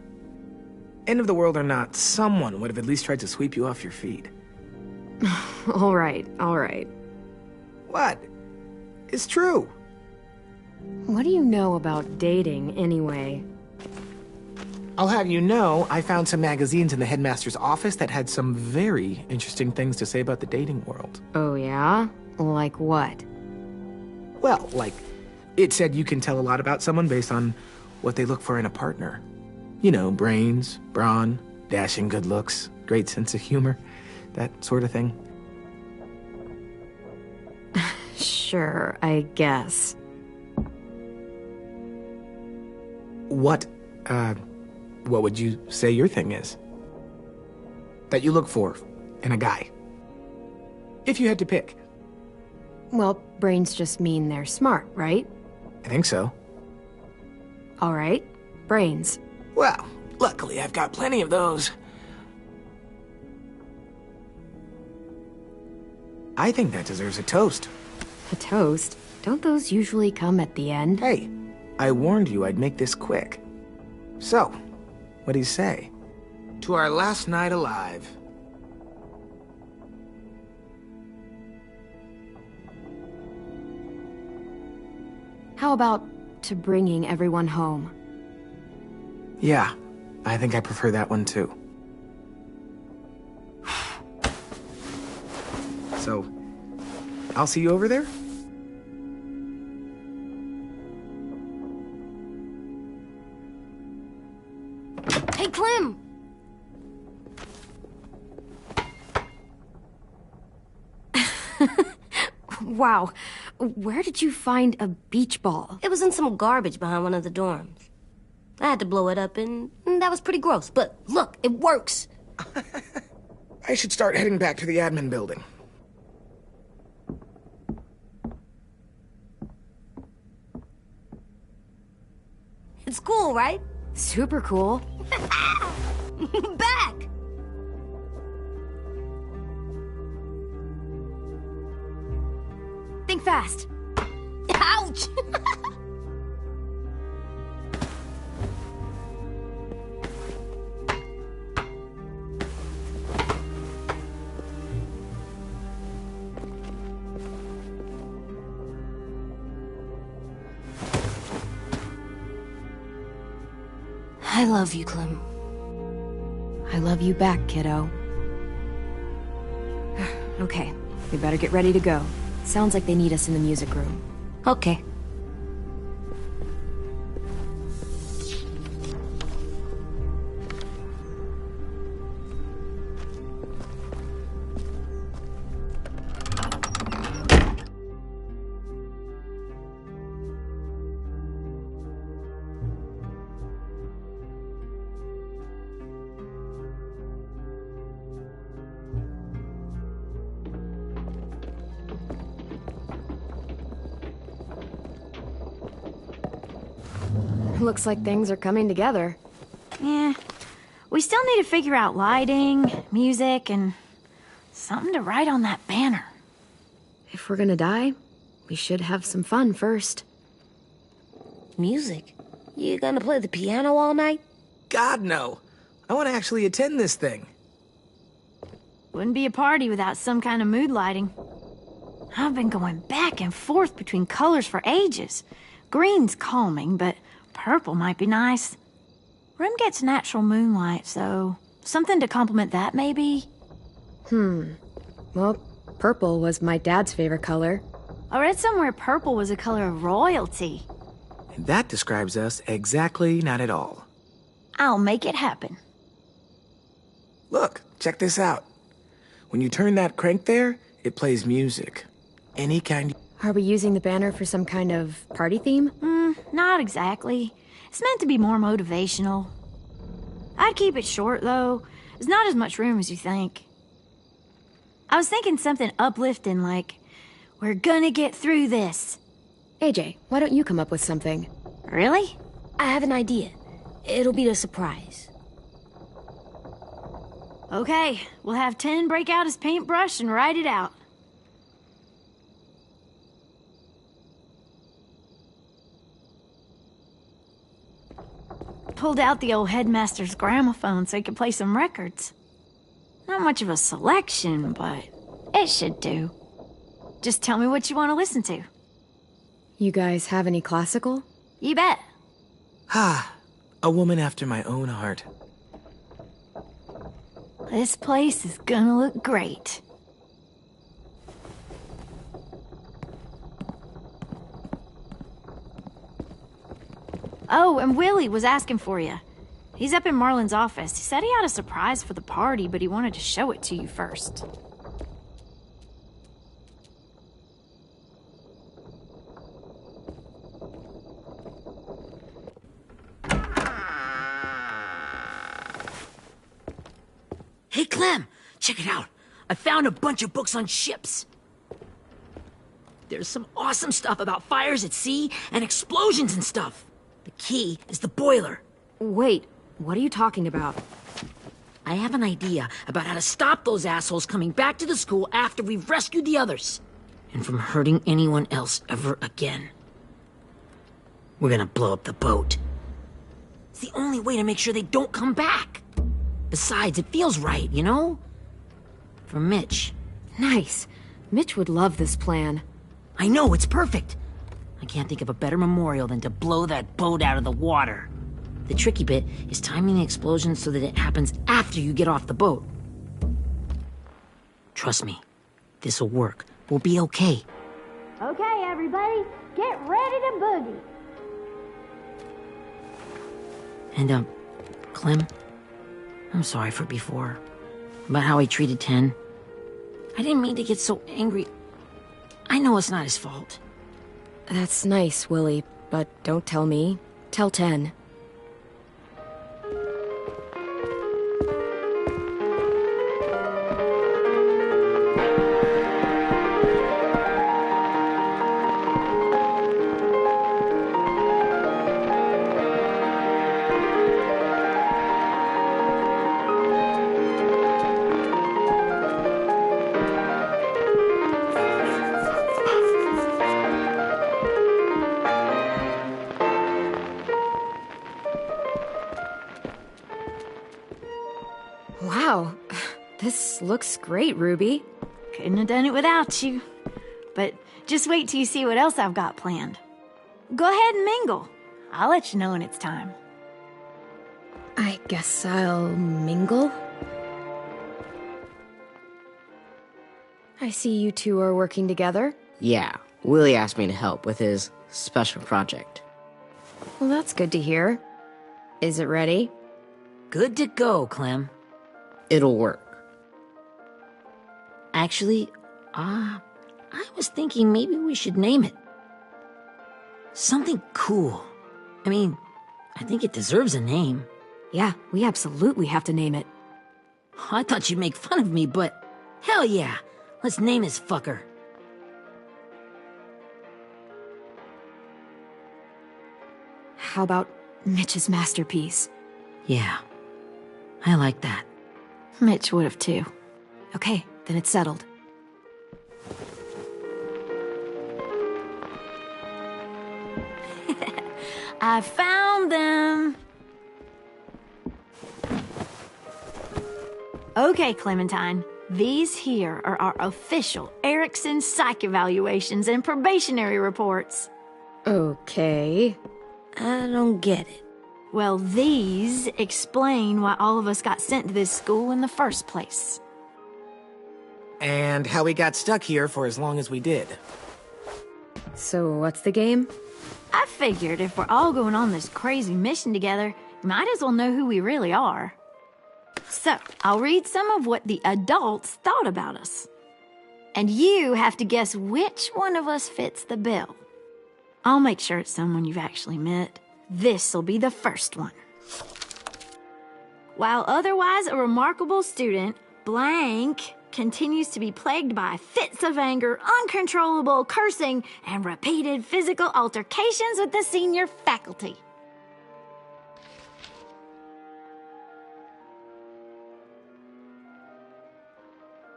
End of the world or not, someone would have at least tried to sweep you off your feet. All right, all right. What? It's true. What do you know about dating, anyway? I'll have you know, I found some magazines in the headmaster's office that had some very interesting things to say about the dating world. Oh, yeah? Like what? Well, like, it said you can tell a lot about someone based on what they look for in a partner. You know, brains, brawn, dashing good looks, great sense of humor, that sort of thing. Sure, I guess. What would you say your thing is? That you look for in a guy? If you had to pick. Well, brains just mean they're smart, right? I think so. All right, brains. Well, luckily I've got plenty of those. I think that deserves a toast. A toast? Don't those usually come at the end? Hey, I warned you I'd make this quick. So, what do you say? To our last night alive. How about to bringing everyone home? Yeah, I think I prefer that one too. So, I'll see you over there? Hey, Clem! Wow, where did you find a beach ball? It was in some garbage behind one of the dorms. I had to blow it up, and that was pretty gross. But look, it works. I should start heading back to the admin building. It's cool, right? Super cool. Back! Think fast. Ouch! I love you, Clem. I love you back, kiddo. Okay, we better get ready to go. Sounds like they need us in the music room. Okay. Looks like things are coming together. Yeah. We still need to figure out lighting, music, and something to write on that banner. If we're gonna die, we should have some fun first. Music? You gonna play the piano all night? God, no. I want to actually attend this thing. Wouldn't be a party without some kind of mood lighting. I've been going back and forth between colors for ages. Green's calming, but purple might be nice. Room gets natural moonlight, so something to complement that, maybe? Well, purple was my dad's favorite color. I read somewhere purple was a color of royalty. And that describes us exactly not at all. I'll make it happen. Look, check this out. When you turn that crank there, it plays music. Any kind. Are we using the banner for some kind of party theme? Not exactly. It's meant to be more motivational. I'd keep it short, though. There's not as much room as you think. I was thinking something uplifting like, "We're gonna get through this." AJ, why don't you come up with something? Really? I have an idea. It'll be a surprise. Okay, we'll have 10 break out his paintbrush and write it out. Pulled out the old headmaster's gramophone so he could play some records. Not much of a selection, but it should do. Just tell me what you want to listen to. You guys have any classical? You bet. A woman after my own heart. This place is gonna look great. Oh, and Willie was asking for you. He's up in Marlin's office. He said he had a surprise for the party, but he wanted to show it to you first. Hey, Clem, check it out. I found a bunch of books on ships. There's some awesome stuff about fires at sea and explosions and stuff. The key is the boiler. Wait, what are you talking about? I have an idea about how to stop those assholes coming back to the school after we've rescued the others. And from hurting anyone else ever again. We're gonna blow up the boat. It's the only way to make sure they don't come back. Besides, it feels right, you know? For Mitch. Nice. Mitch would love this plan. I know, it's perfect. I can't think of a better memorial than to blow that boat out of the water. The tricky bit is timing the explosion so that it happens after you get off the boat. Trust me, this'll work. We'll be okay. Okay, everybody, get ready to boogie. And, Clem, I'm sorry for before. About how he treated Ten. I didn't mean to get so angry. I know it's not his fault. That's nice, Willie, but don't tell me. Tell 10. Wow, this looks great, Ruby. Couldn't have done it without you. But just wait till you see what else I've got planned. Go ahead and mingle. I'll let you know when it's time. I guess I'll mingle? I see you two are working together. Yeah, Willie asked me to help with his special project. Well, that's good to hear. Is it ready? Good to go, Clem. It'll work. Actually, I was thinking maybe we should name it. Something cool. I mean, I think it deserves a name. Yeah, we absolutely have to name it. I thought you'd make fun of me, but hell yeah. Let's name this fucker. How about Mitch's masterpiece. Yeah, I like that. Mitch would have too. Okay, then it's settled. I found them! Okay, Clementine. These here are our official Erickson psych evaluations and probationary reports. Okay. I don't get it. Well, these explain why all of us got sent to this school in the first place. And how we got stuck here for as long as we did. So what's the game? I figured if we're all going on this crazy mission together, might as well know who we really are. So, I'll read some of what the adults thought about us. And you have to guess which one of us fits the bill. I'll make sure it's someone you've actually met. This'll be the first one. While otherwise a remarkable student, blank continues to be plagued by fits of anger, uncontrollable cursing, and repeated physical altercations with the senior faculty.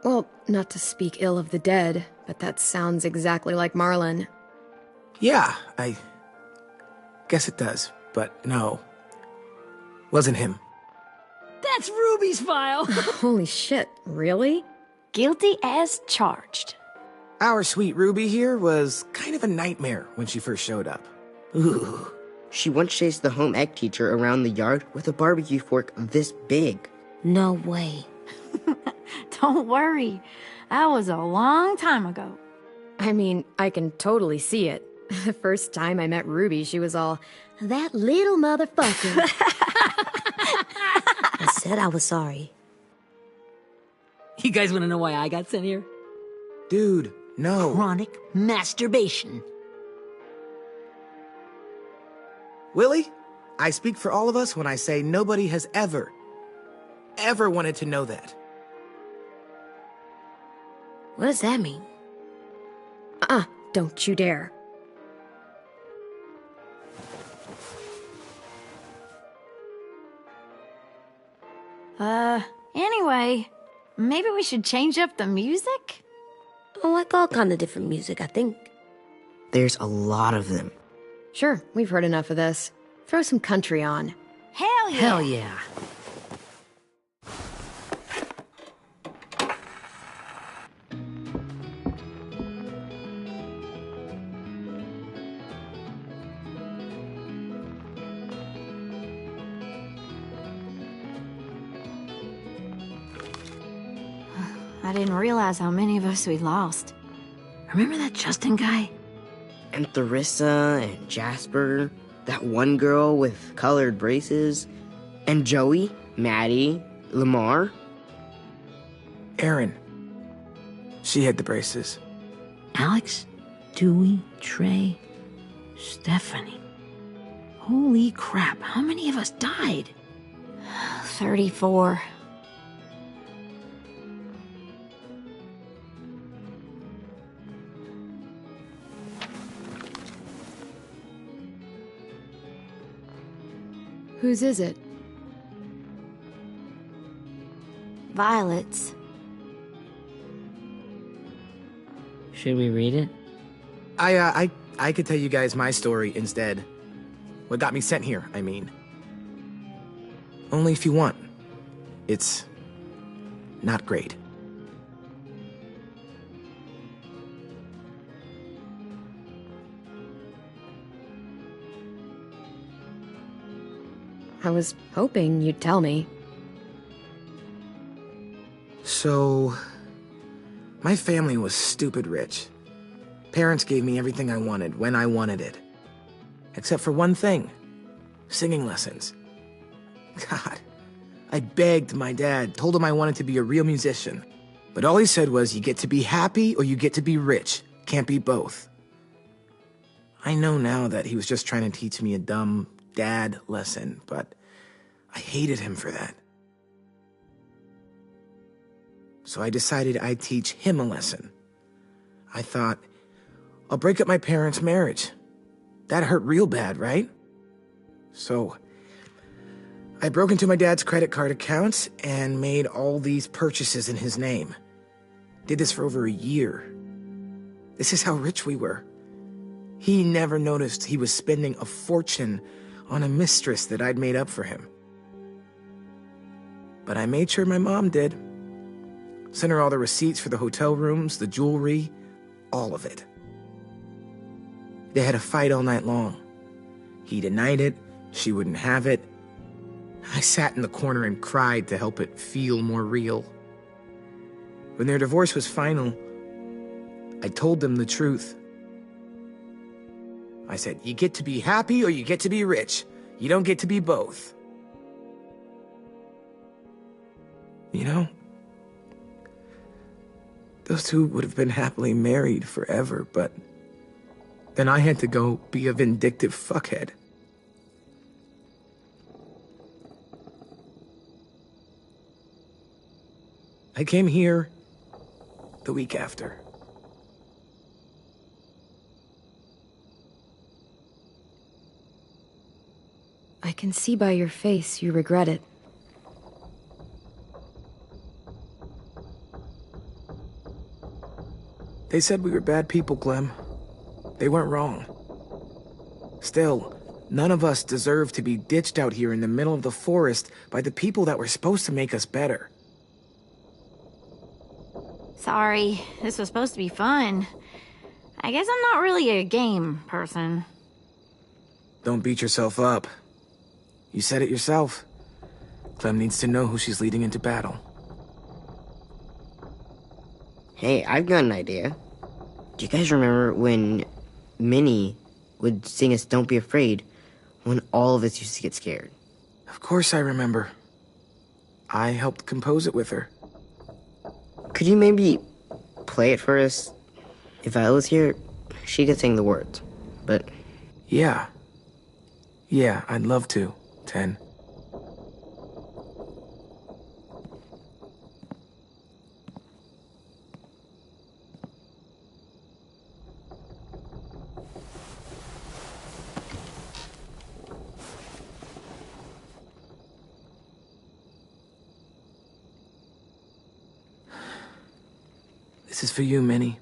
Well, not to speak ill of the dead, but that sounds exactly like Marlon. Yeah, I guess it does, but no. Wasn't him. That's Ruby's file! Holy shit, really? Guilty as charged. Our sweet Ruby here was kind of a nightmare when she first showed up. Ooh. She once chased the home ec teacher around the yard with a barbecue fork this big. No way. Don't worry. That was a long time ago. I mean, I can totally see it. The first time I met Ruby, she was all, "That little motherfucker." I said I was sorry. You guys want to know why I got sent here? Dude, no. Chronic masturbation. Willie, I speak for all of us when I say nobody has ever wanted to know that. What does that mean? Don't you dare. Anyway, maybe we should change up the music? I like all kind of different music, I think. There's a lot of them. Sure, we've heard enough of this. Throw some country on. Hell yeah! Hell yeah. I didn't realize how many of us we lost. Remember that Justin guy? And Theresa and Jasper, that one girl with colored braces, and Joey, Maddie, Lamar. Erin. She had the braces. Alex, Dewey, Trey, Stephanie. Holy crap, how many of us died? 34. Whose is it? Violet's. Should we read it? I could tell you guys my story instead. What got me sent here, I mean. Only if you want. It's not great. I was hoping you'd tell me. So, my family was stupid rich. Parents gave me everything I wanted when I wanted it. Except for one thing. Singing lessons. God, I begged my dad, told him I wanted to be a real musician. But all he said was, you get to be happy or you get to be rich. Can't be both. I know now that he was just trying to teach me a dumb dad lesson, but I hated him for that. So I decided I'd teach him a lesson. I thought, I'll break up my parents' marriage. That hurt real bad, right? So, I broke into my dad's credit card account and made all these purchases in his name. Did this for over a year. This is how rich we were. He never noticed he was spending a fortune on a mistress that I'd made up for him. But I made sure my mom did. Sent her all the receipts for the hotel rooms, the jewelry, all of it. They had a fight all night long. He denied it, she wouldn't have it. I sat in the corner and cried to help it feel more real. When their divorce was final, I told them the truth. I said, you get to be happy or you get to be rich. You don't get to be both. You know, those two would have been happily married forever, but then I had to go be a vindictive fuckhead. I came here the week after. I can see by your face you regret it. They said we were bad people, Clem. They weren't wrong. Still, none of us deserve to be ditched out here in the middle of the forest by the people that were supposed to make us better. Sorry, this was supposed to be fun. I guess I'm not really a game person. Don't beat yourself up. You said it yourself. Clem needs to know who she's leading into battle. Hey, I've got an idea. Do you guys remember when Minnie would sing us Don't Be Afraid when all of us used to get scared? Of course I remember. I helped compose it with her. Could you maybe play it for us? If I was here, she could sing the words, but... Yeah, I'd love to, Ten. This is for you, Minnie.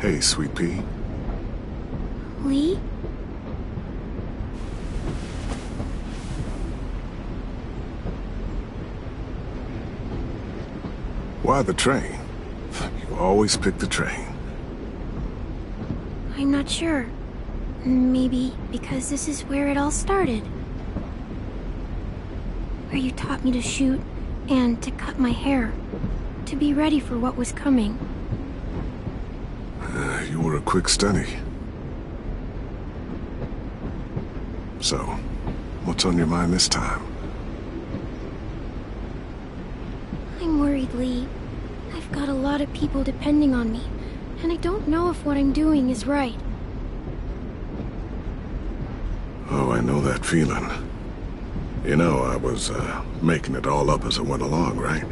Hey, Sweet Pea. Lee? Why the train? You always pick the train. I'm not sure. Maybe because this is where it all started. Where you taught me to shoot and to cut my hair. To be ready for what was coming. You were a quick study. So, what's on your mind this time? I'm worried, Lee. I've got a lot of people depending on me, and I don't know if what I'm doing is right. Oh, I know that feeling. You know, I was, making it all up as I went along, right?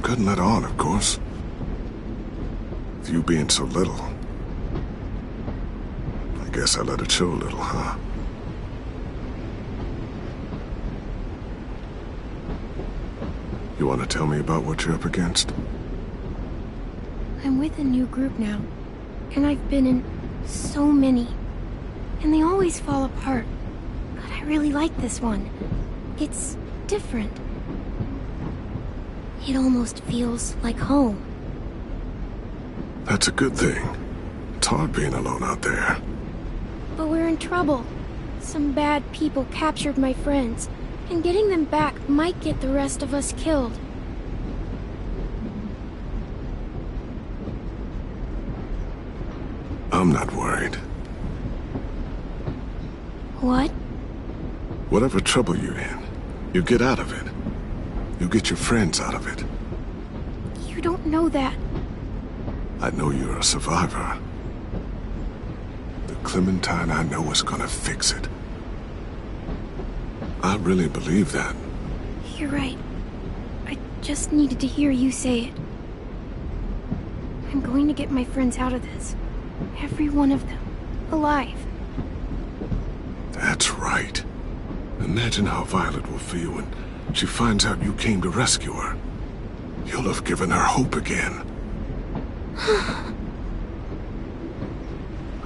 Couldn't let on, of course. With you being so little. I guess I let it show a little, huh? You want to tell me about what you're up against? I'm with a new group now, and I've been in so many, and they always fall apart. But I really like this one. It's different. It almost feels like home. That's a good thing. It's hard being alone out there. But we're in trouble. Some bad people captured my friends, and getting them back might get the rest of us killed. I'm not worried. What? Whatever trouble you're in, you get out of it. You get your friends out of it. You don't know that. I know you're a survivor. The Clementine I know is gonna fix it. I really believe that. You're right. I just needed to hear you say it. I'm going to get my friends out of this. Every one of them. Alive. That's right. Imagine how Violet will feel when she finds out you came to rescue her. You'll have given her hope again.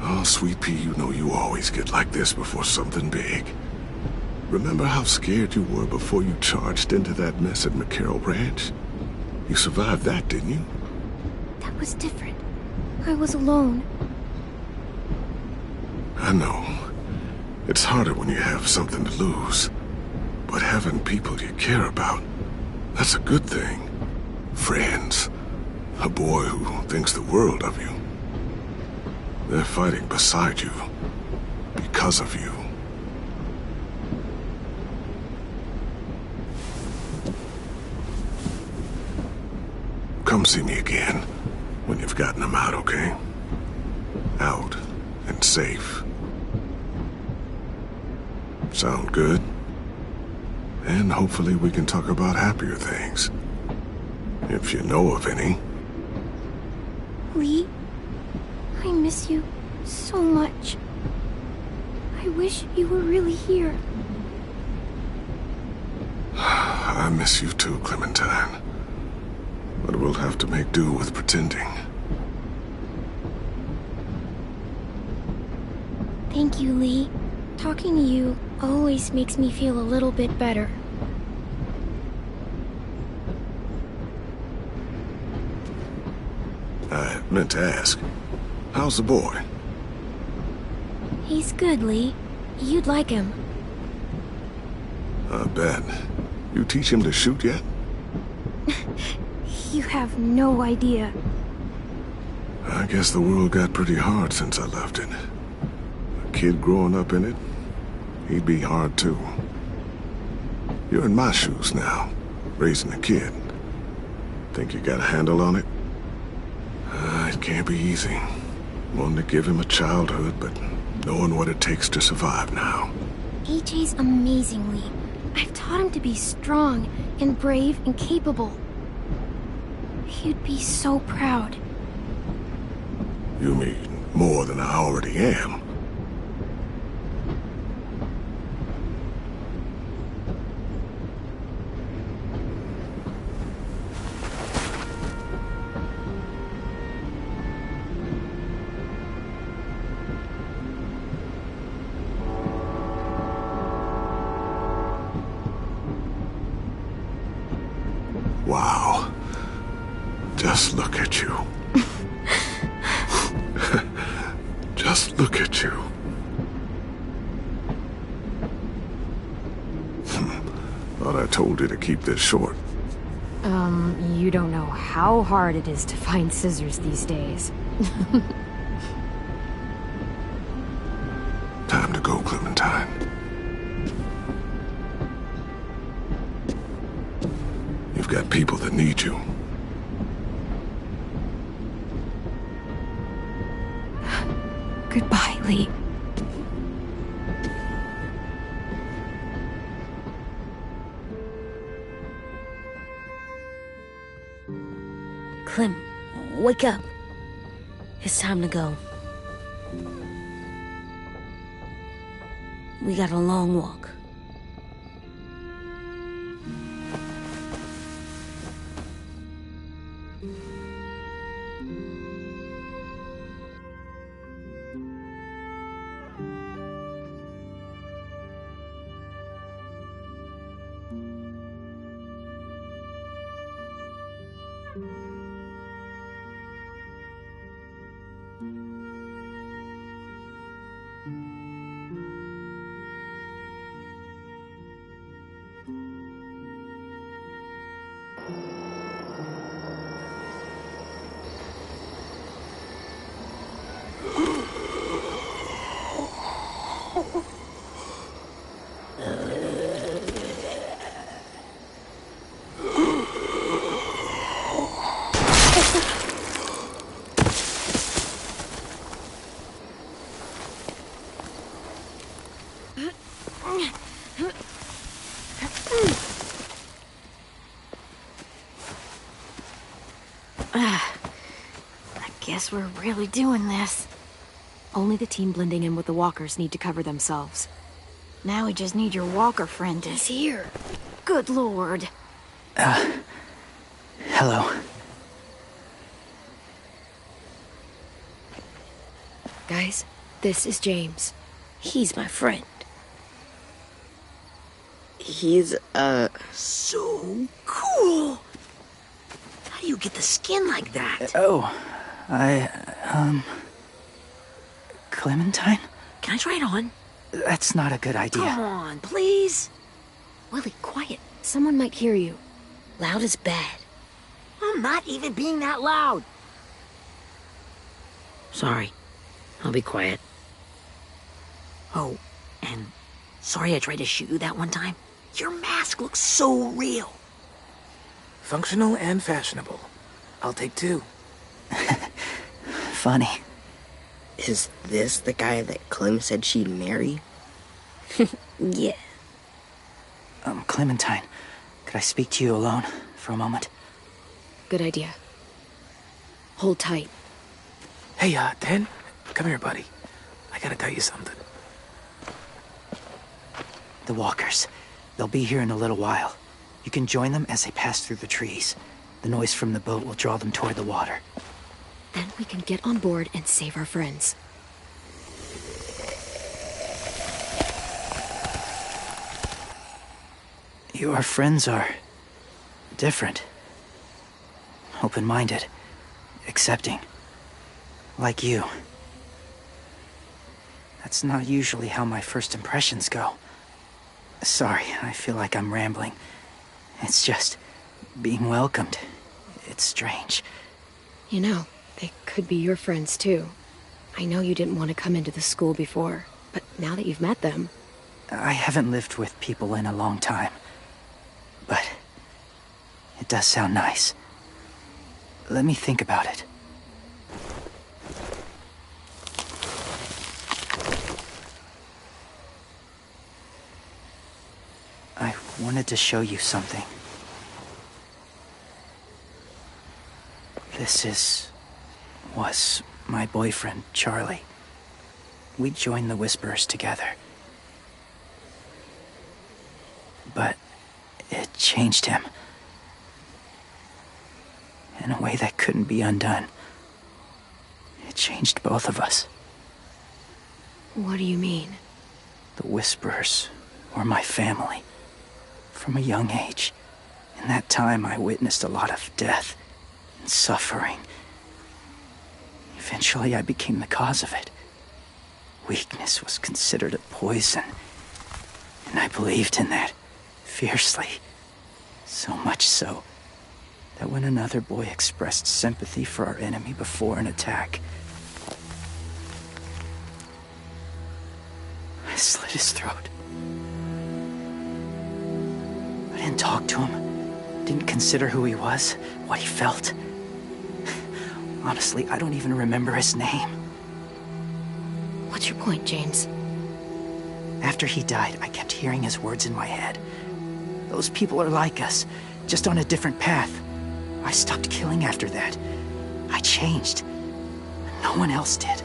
Oh, Sweet Pea, you know you always get like this before something big. Remember how scared you were before you charged into that mess at McCarroll Ranch? You survived that, didn't you? That was different. I was alone. I know. It's harder when you have something to lose. But having people you care about, that's a good thing. Friends. A boy who thinks the world of you. They're fighting beside you. Because of you. Come see me again when you've gotten them out, okay? Out and safe. Sound good? And hopefully we can talk about happier things. If you know of any. Lee, I miss you so much. I wish you were really here. I miss you too, Clementine. But we'll have to make do with pretending. Thank you, Lee. Talking to you always makes me feel a little bit better. I meant to ask, how's the boy? He's good, Lee. You'd like him. I bet. You teach him to shoot yet? You have no idea. I guess the world got pretty hard since I left it. A kid growing up in it, he'd be hard too. You're in my shoes now, raising a kid. Think you got a handle on it? It can't be easy. Wanting to give him a childhood, but knowing what it takes to survive now. AJ's amazing, Lee. I've taught him to be strong and brave and capable. He'd be so proud. You mean more than I already am? Just look at you. Thought I told you to keep this short. You don't know how hard it is to find scissors these days. Time to go, Clementine. You've got people that need you. Goodbye, Lee. Clem, wake up. It's time to go. We got a long walk. Guess we're really doing this. Only the team blending in with the walkers need to cover themselves. Now we just need your walker friend to... He's here. Good lord. Hello. Guys, this is James. He's my friend. He's, So cool! How do you get the skin like that? Clementine? Can I try it on? That's not a good idea. Come on, please. Willie, quiet. Someone might hear you. Loud is bad. I'm not even being that loud. Sorry. I'll be quiet. Oh, and sorry I tried to shoot you that one time. Your mask looks so real. Functional and fashionable. I'll take 2. Funny. is this the guy that Clem said she'd marry? Yeah. Clementine, could I speak to you alone for a moment? Good idea. Hold tight. Hey, Dan, come here, buddy. I gotta tell you something. The walkers. They'll be here in a little while. You can join them as they pass through the trees. The noise from the boat will draw them toward the water. Then we can get on board and save our friends. Your friends are different. Open-minded. Accepting. Like you. That's not usually how my first impressions go. Sorry, I feel like I'm rambling. It's just being welcomed. It's strange. You know, they could be your friends too. I know you didn't want to come into the school before, but now that you've met them... I haven't lived with people in a long time. But it does sound nice. Let me think about it. I wanted to show you something. This was my boyfriend, Charlie. We joined the Whisperers together. But it changed him. In a way that couldn't be undone. It changed both of us. What do you mean? The Whisperers were my family. From a young age. In that time, I witnessed a lot of death and suffering. Eventually, I became the cause of it. Weakness was considered a poison, and I believed in that fiercely. So much so that when another boy expressed sympathy for our enemy before an attack, I slit his throat. I didn't talk to him, didn't consider who he was, what he felt. Honestly, I don't even remember his name. What's your point, James? After he died, I kept hearing his words in my head. Those people are like us, just on a different path. I stopped killing after that. I changed. No one else did.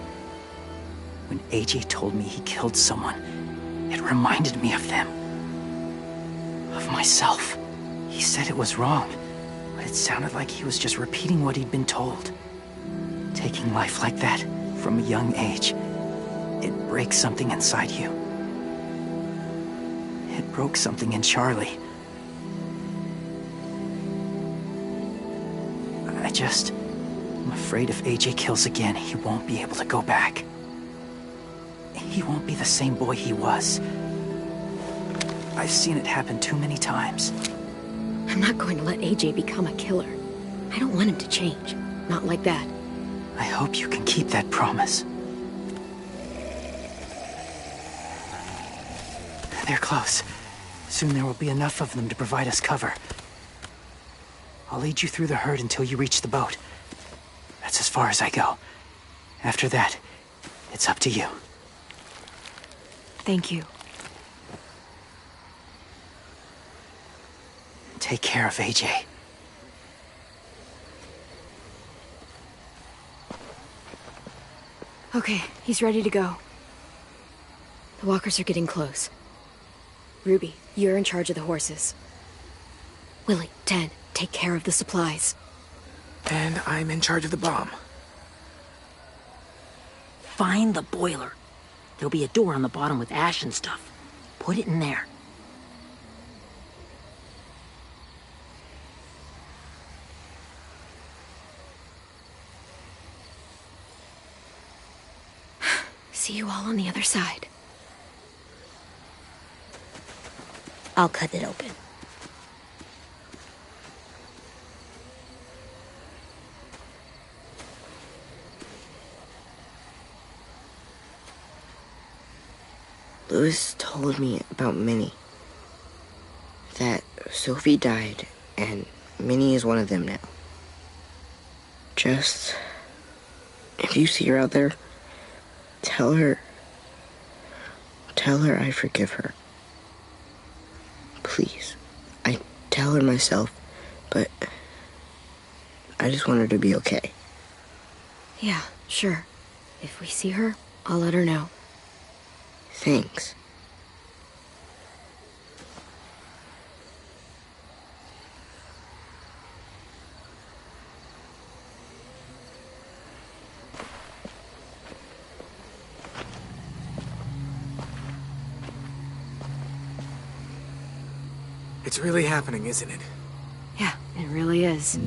When AJ told me he killed someone, it reminded me of them. Of myself. He said it was wrong, but it sounded like he was just repeating what he'd been told. Taking life like that, from a young age, it breaks something inside you. It broke something in Charlie. I'm afraid if AJ kills again, he won't be able to go back. He won't be the same boy he was. I've seen it happen too many times. I'm not going to let AJ become a killer. I don't want him to change. Not like that. I hope you can keep that promise. They're close. Soon there will be enough of them to provide us cover. I'll lead you through the herd until you reach the boat. That's as far as I go. After that, it's up to you. Thank you. Take care of AJ. Okay, he's ready to go. The walkers are getting close. Ruby, you're in charge of the horses. Willie, Ted, take care of the supplies. And I'm in charge of the bomb. Find the boiler. There'll be a door on the bottom with ash and stuff. Put it in there. See you all on the other side. I'll cut it open. Louis told me about Minnie. That Sophie died, and Minnie is one of them now. Just, if you see her out there, tell her I forgive her. Please. I tell her myself, but I just want her to be okay. Yeah, sure. If we see her, I'll let her know. Thanks. It's really happening, isn't it? Yeah, it really is.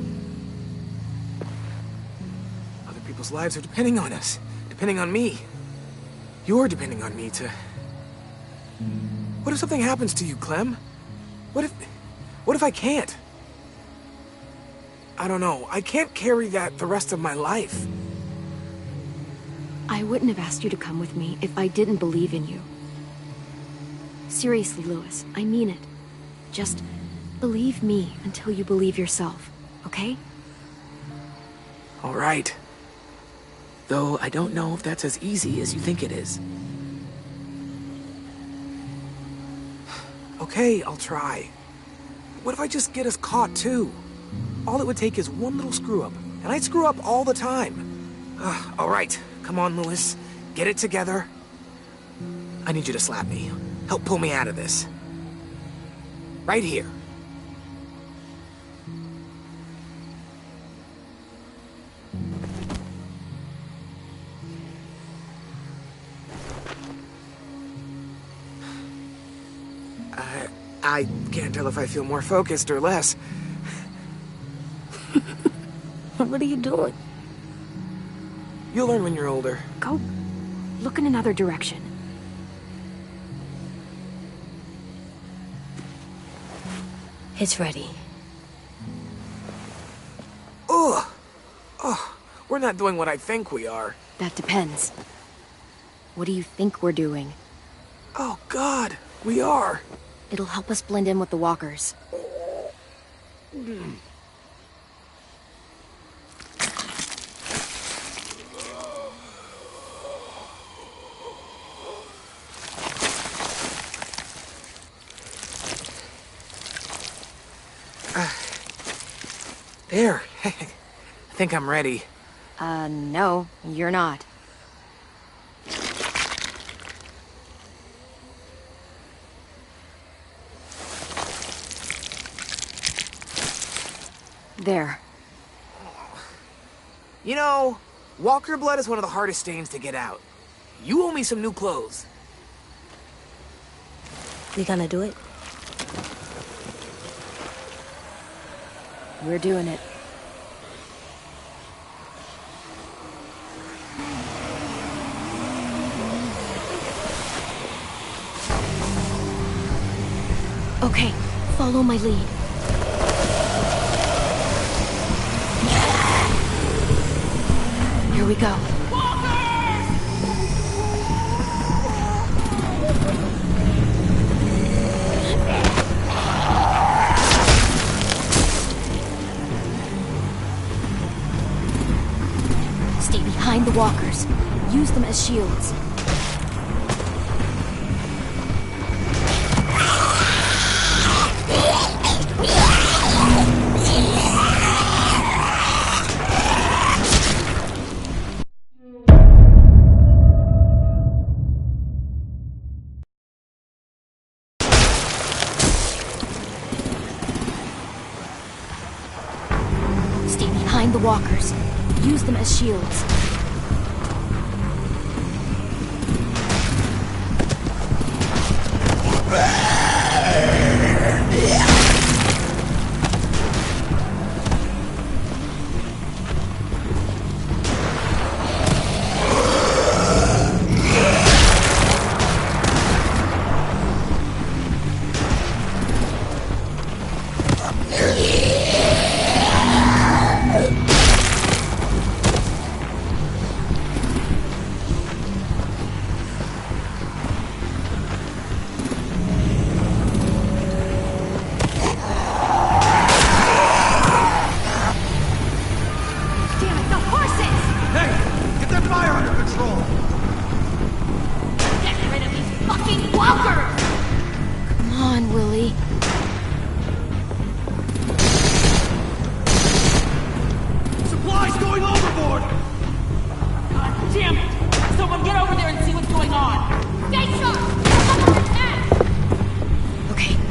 Other people's lives are depending on us. Depending on me. You're depending on me to... What if something happens to you, Clem? What if I can't? I don't know. I can't carry that the rest of my life. I wouldn't have asked you to come with me if I didn't believe in you. Seriously, Louis, I mean it. Just believe me until you believe yourself, okay? All right. Though I don't know if that's as easy as you think it is. Okay, I'll try. What if I just get us caught too? All it would take is one little screw up, and I'd screw up all the time. All right, come on, Louis. Get it together. I need you to slap me. Help pull me out of this. Right here. I can't tell if I feel more focused or less. What are you doing? You'll learn when you're older. Go Look in another direction. It's ready. Ugh! Oh, we're not doing what I think we are. That depends. What do you think we're doing? Oh, God, we are. It'll help us blend in with the walkers. There. I think I'm ready. No, you're not. There. You know, walker blood is one of the hardest stains to get out. You owe me some new clothes. We gonna do it? We're doing it. Okay, follow my lead. Here we go. Stay behind the walkers. Use them as shields. Stay behind the walkers. Use them as shields.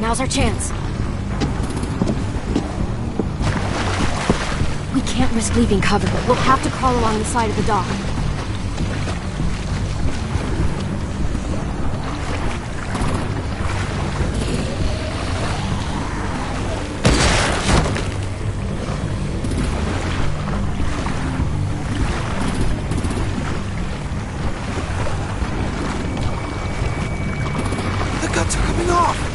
Now's our chance. We can't risk leaving cover. We'll have to crawl along the side of the dock. The guts are coming off!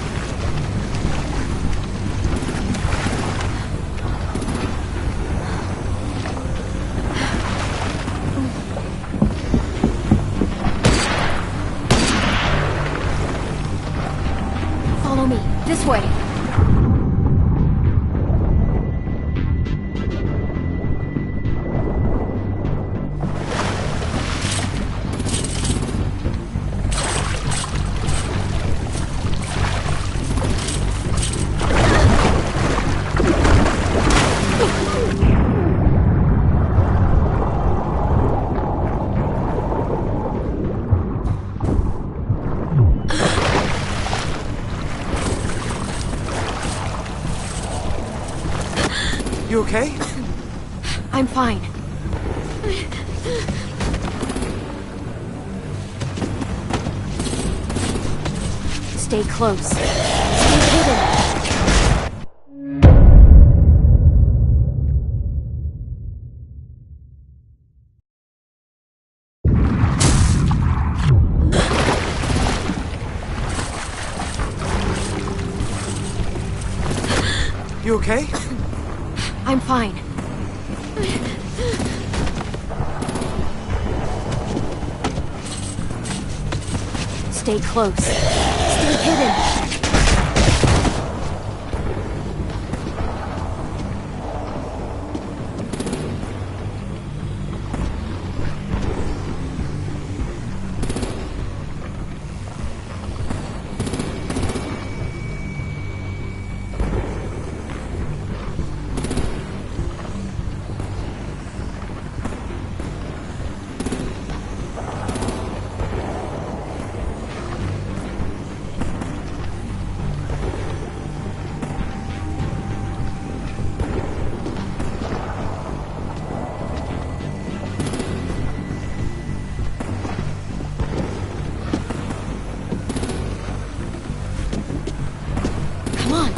Follow me. This way. You okay? I'm fine. Stay close. Stay hidden. You okay? I'm fine. Stay close. Stay hidden.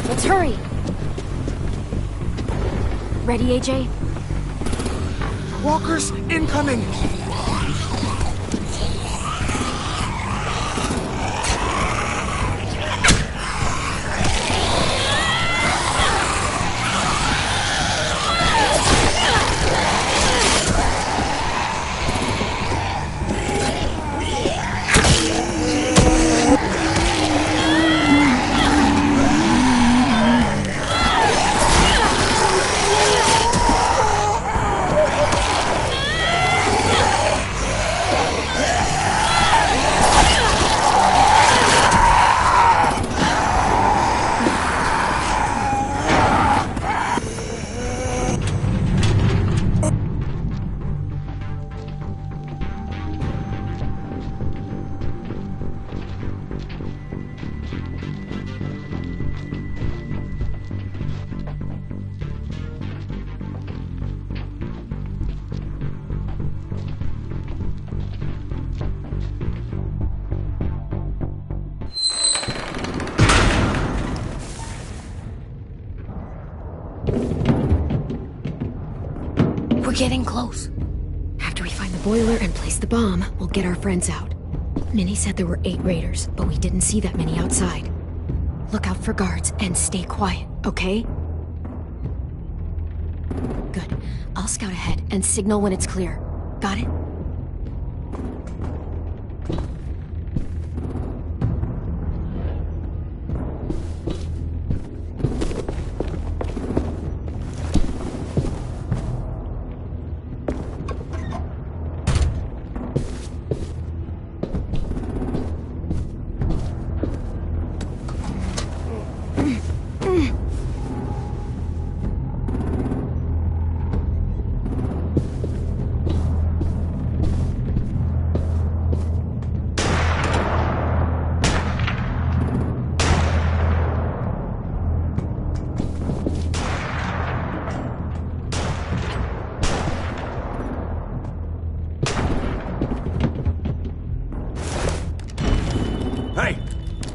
Let's hurry! Ready, AJ? Walkers incoming! We're getting close. After we find the boiler and place the bomb, we'll get our friends out. Minnie said there were 8 raiders, but we didn't see that many outside. Look out for guards and stay quiet, okay? Good. I'll scout ahead and signal when it's clear. Got it?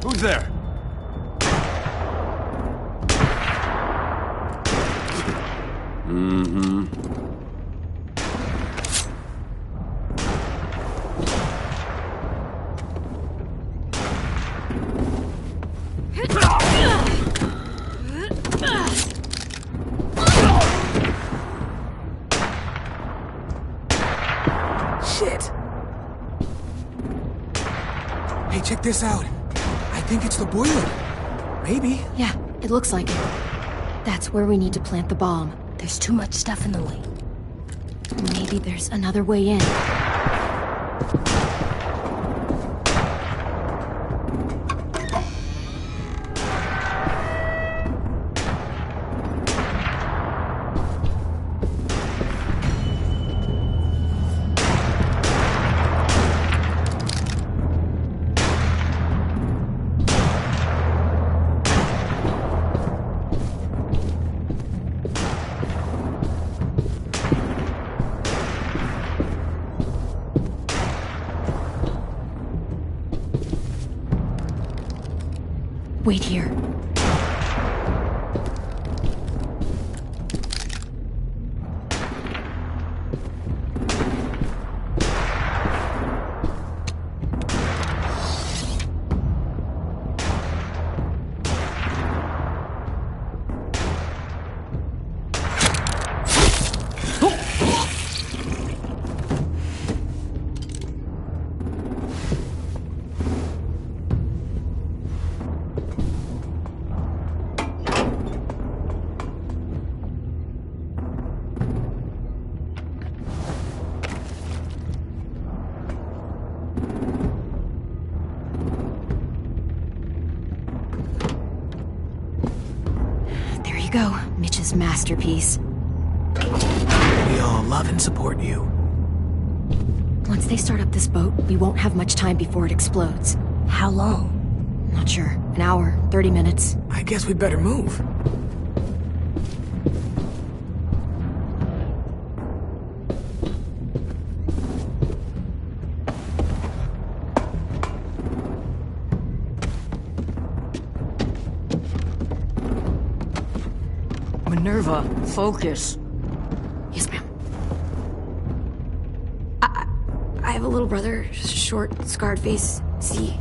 Who's there? Mm-hmm. Shit! Hey, check this out. I think it's the boiler. Maybe. Yeah, it looks like it. That's where we need to plant the bomb. There's too much stuff in the way. Maybe there's another way in. Wait here. artist's masterpiece. We all love and support you. Once they start up this boat, we won't have much time before it explodes. How long? Not sure. An hour, 30 minutes. I guess we'd better move. Minerva, focus. Yes, ma'am. I have a little brother, short, scarred face. See?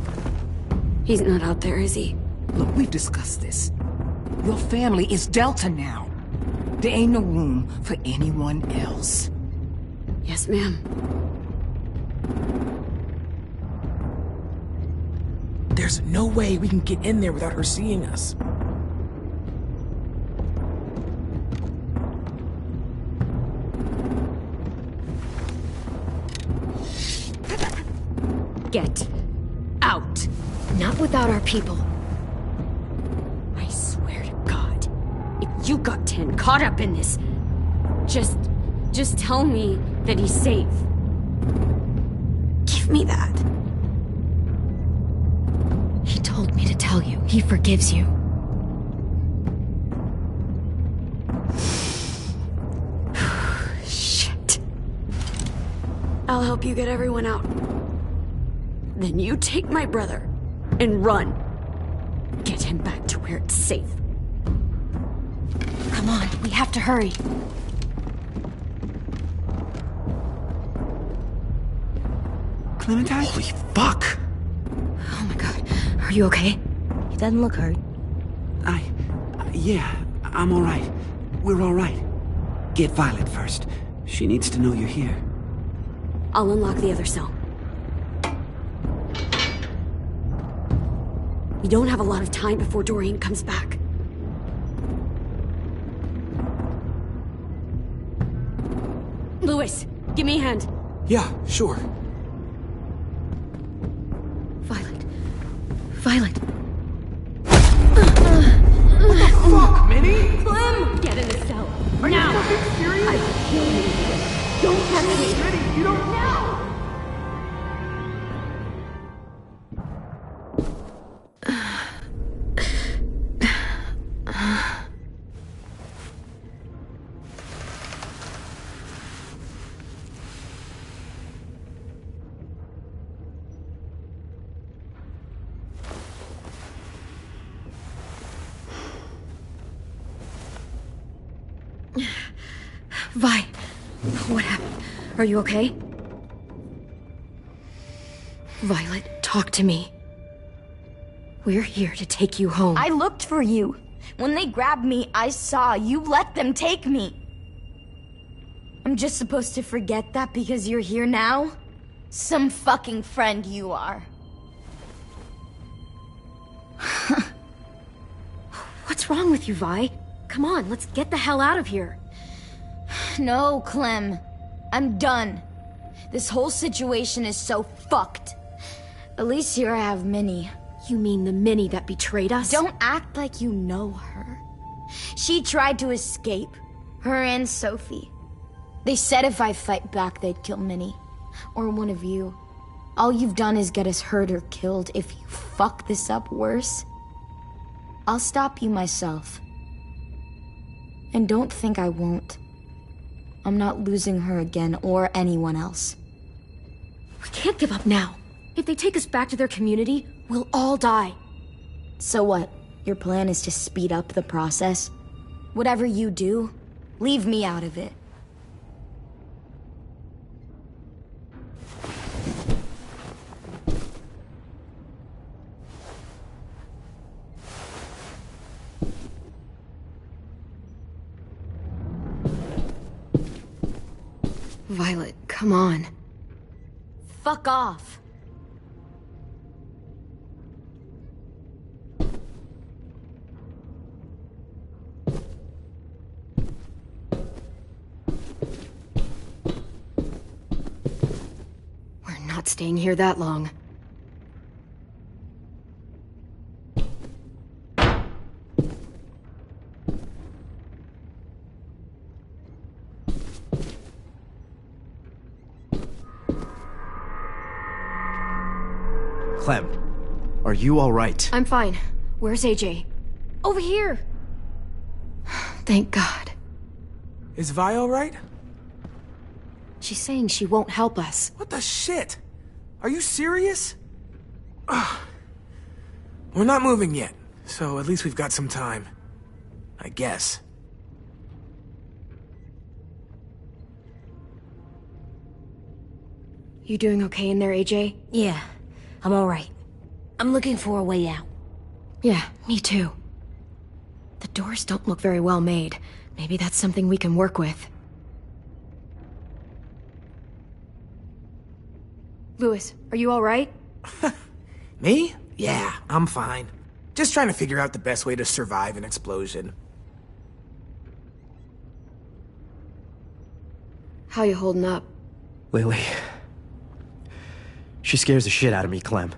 He's not out there, is he? Look, we've discussed this. Your family is Delta now. There ain't no room for anyone else. Yes, ma'am. There's no way we can get in there without her seeing us. Get out. Not without our people. I swear to God, if you got 10 caught up in this, just tell me that he's safe. Give me that. He told me to tell you. He forgives you. Shit. I'll help you get everyone out. Then you take my brother and run. Get him back to where it's safe. Come on, we have to hurry. Clementine? Holy fuck! Oh my God, are you okay? He doesn't look hurt. Yeah, I'm all right. We're all right. Get Violet first. She needs to know you're here. I'll unlock the other cell. We don't have a lot of time before Doreen comes back. Lewis, give me a hand. Yeah, sure. Violet. Violet. What the fuck, Minnie? Clem! Get in the cell. Are you fucking serious? I will kill you. Don't touch me. Minnie, you don't know! Vi, what happened? Are you okay? Violet, talk to me. We're here to take you home. I looked for you. When they grabbed me, I saw you let them take me. I'm just supposed to forget that because you're here now? Some fucking friend you are. What's wrong with you, Vi? Come on, let's get the hell out of here. No, Clem. I'm done. This whole situation is so fucked. At least here I have Minnie. You mean the Minnie that betrayed us? Don't act like you know her. She tried to escape. Her and Sophie. They said if I fight back, they'd kill Minnie. Or one of you. All you've done is get us hurt or killed. If you fuck this up worse, I'll stop you myself. And don't think I won't. I'm not losing her again or anyone else. We can't give up now. If they take us back to their community, we'll all die. So what? Your plan is to speed up the process? Whatever you do, leave me out of it. Violet, come on. Fuck off. We're not staying here that long. Clem, are you alright? I'm fine. Where's AJ? Over here! Thank God. Is Vi alright? She's saying she won't help us. What the shit? Are you serious? Ugh. We're not moving yet, so at least we've got some time. I guess. You doing okay in there, AJ? Yeah, I'm alright. I'm looking for a way out. Yeah, me too. The doors don't look very well made. Maybe that's something we can work with. Louis, are you alright? Me? Yeah, I'm fine. Just trying to figure out the best way to survive an explosion. How you holding up? Lily. She scares the shit out of me, Clem.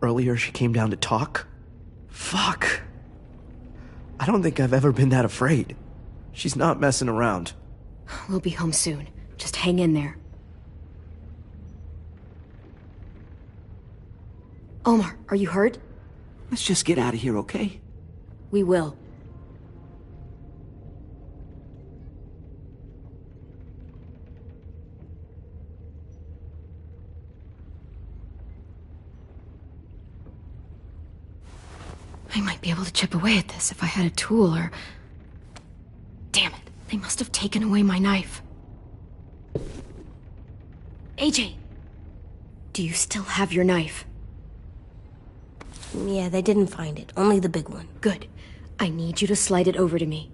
Earlier, she came down to talk. Fuck. I don't think I've ever been that afraid. She's not messing around. We'll be home soon. Just hang in there. Omar, are you hurt? Let's just get out of here, okay? We will. I might be able to chip away at this if I had a tool or... Damn it, they must have taken away my knife. AJ! Do you still have your knife? Yeah, they didn't find it. Only the big one. Good. I need you to slide it over to me.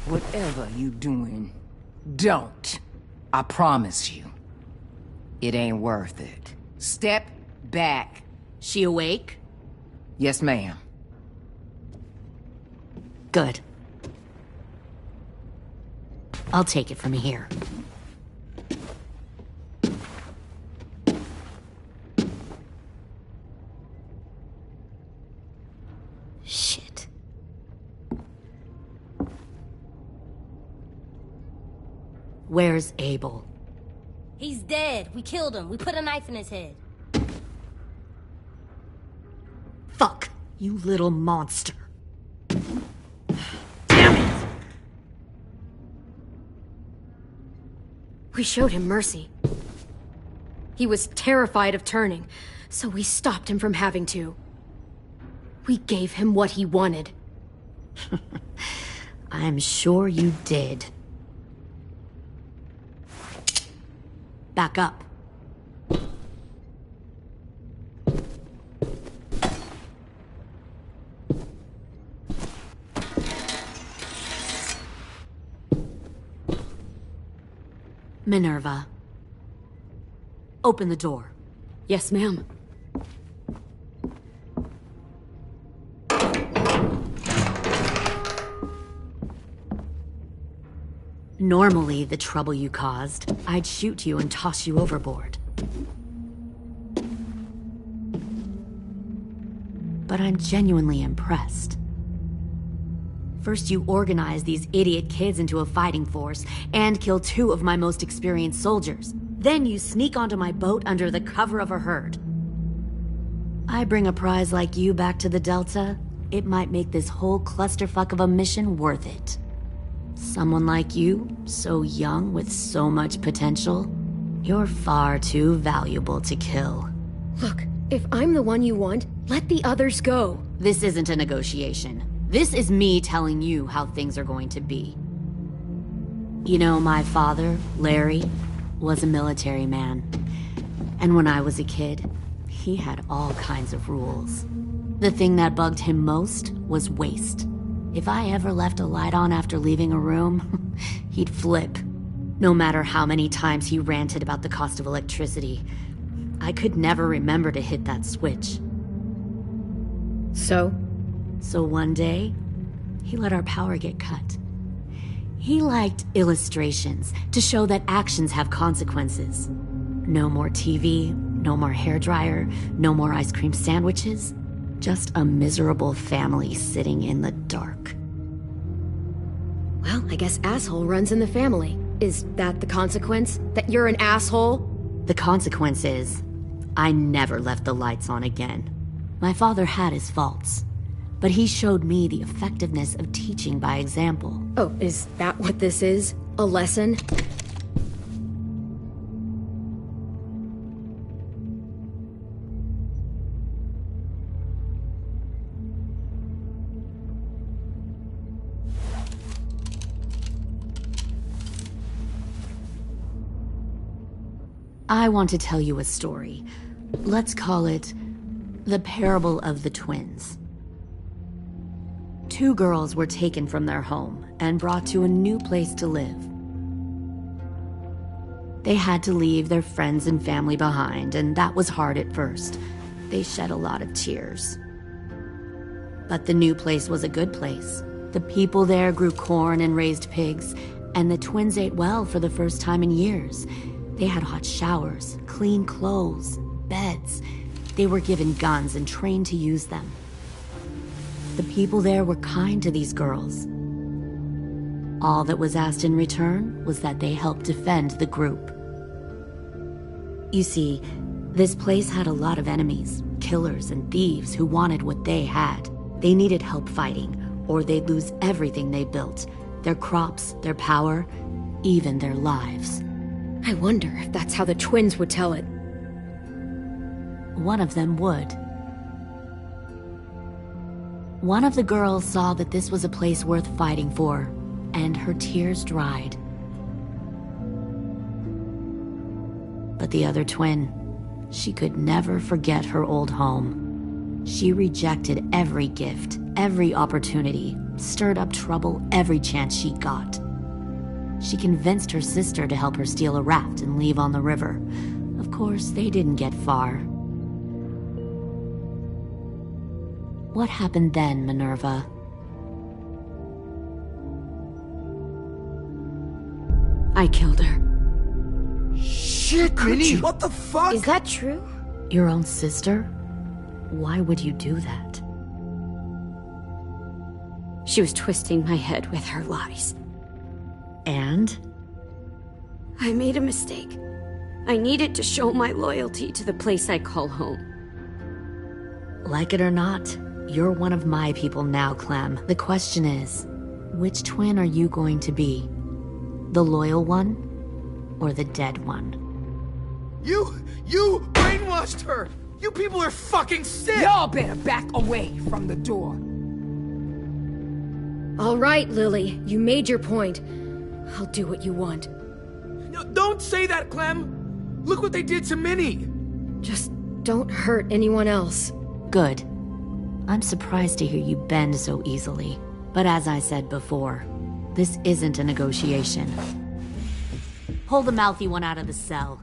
Whatever you doing, don't. I promise you. It ain't worth it. Step back. She awake? Yes, ma'am. Good. I'll take it from here. Shit. Where's Abel? He's dead. We killed him. We put a knife in his head. Fuck, you little monster. We showed him mercy. He was terrified of turning, so we stopped him from having to. We gave him what he wanted. I'm sure you did. Back up. Minerva. Open the door. Yes, ma'am. Normally, the trouble you caused, I'd shoot you and toss you overboard. But I'm genuinely impressed. First, you organize these idiot kids into a fighting force and kill 2 of my most experienced soldiers. Then you sneak onto my boat under the cover of a herd. I bring a prize like you back to the Delta, it might make this whole clusterfuck of a mission worth it. Someone like you, so young with so much potential, you're far too valuable to kill. Look, if I'm the one you want, let the others go. This isn't a negotiation. This is me telling you how things are going to be. You know, my father, Larry, was a military man. And when I was a kid, he had all kinds of rules. The thing that bugged him most was waste. If I ever left a light on after leaving a room, he'd flip. No matter how many times he ranted about the cost of electricity, I could never remember to hit that switch. So one day, he let our power get cut. He liked illustrations to show that actions have consequences. No more TV, no more hairdryer, no more ice cream sandwiches. Just a miserable family sitting in the dark. Well, I guess asshole runs in the family. Is that the consequence? That you're an asshole? The consequence is, I never left the lights on again. My father had his faults, but he showed me the effectiveness of teaching by example. Oh, is that what this is? A lesson? I want to tell you a story. Let's call it the Parable of the Twins. 2 girls were taken from their home and brought to a new place to live. They had to leave their friends and family behind, and that was hard at first. They shed a lot of tears. But the new place was a good place. The people there grew corn and raised pigs, and the twins ate well for the first time in years. They had hot showers, clean clothes, beds. They were given guns and trained to use them. The people there were kind to these girls. All that was asked in return was that they help defend the group. You see, this place had a lot of enemies, killers and thieves who wanted what they had. They needed help fighting, or they'd lose everything they built. Their crops, their power, even their lives. I wonder if that's how the twins would tell it. One of them would. One of the girls saw that this was a place worth fighting for, and her tears dried. But the other twin, she could never forget her old home. She rejected every gift, every opportunity, stirred up trouble every chance she got. She convinced her sister to help her steal a raft and leave on the river. Of course, they didn't get far. What happened then, Minerva? I killed her. Shit, Minnie! What the fuck? Is that true? Your own sister? Why would you do that? She was twisting my head with her lies. And? I made a mistake. I needed to show my loyalty to the place I call home. Like it or not, you're one of my people now, Clem. The question is, which twin are you going to be? The loyal one, or the dead one? You brainwashed her! You people are fucking sick! Y'all better back away from the door. All right, Lily, you made your point. I'll do what you want. No, don't say that, Clem! Look what they did to Minnie! Just don't hurt anyone else. Good. I'm surprised to hear you bend so easily. But as I said before, this isn't a negotiation. Pull the mouthy one out of the cell.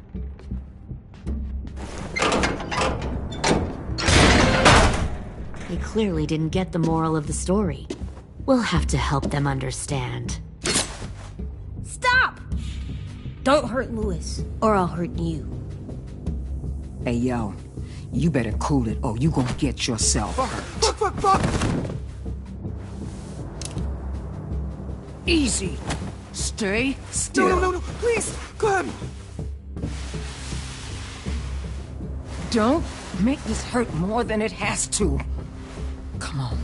They clearly didn't get the moral of the story. We'll have to help them understand. Stop! Don't hurt Louis, or I'll hurt you. Hey, yo. You better cool it, or you gonna get yourself hurt. Fuck! Easy. Stay still. No, please, Clem! Don't make this hurt more than it has to. Come on.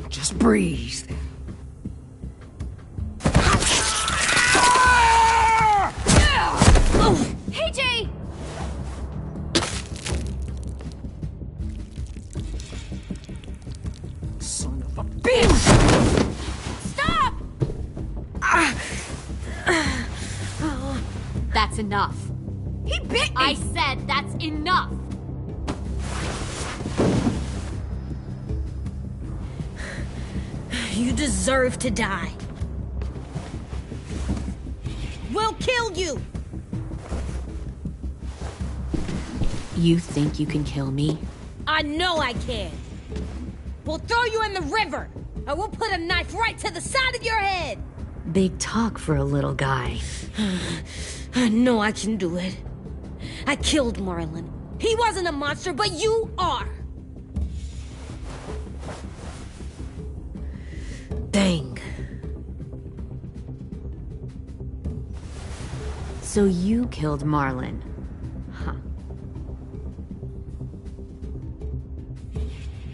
Just breathe. Oh, hey, Jay! Son of a bitch! Stop! enough. He bit me! I said that's enough! You deserve to die. We'll kill you! You think you can kill me? I know I can. We'll throw you in the river, and we'll put a knife right to the side of your head. Big talk for a little guy. I know I can do it. I killed Marlon. He wasn't a monster, but you are. Dang. So you killed Marlon. Huh.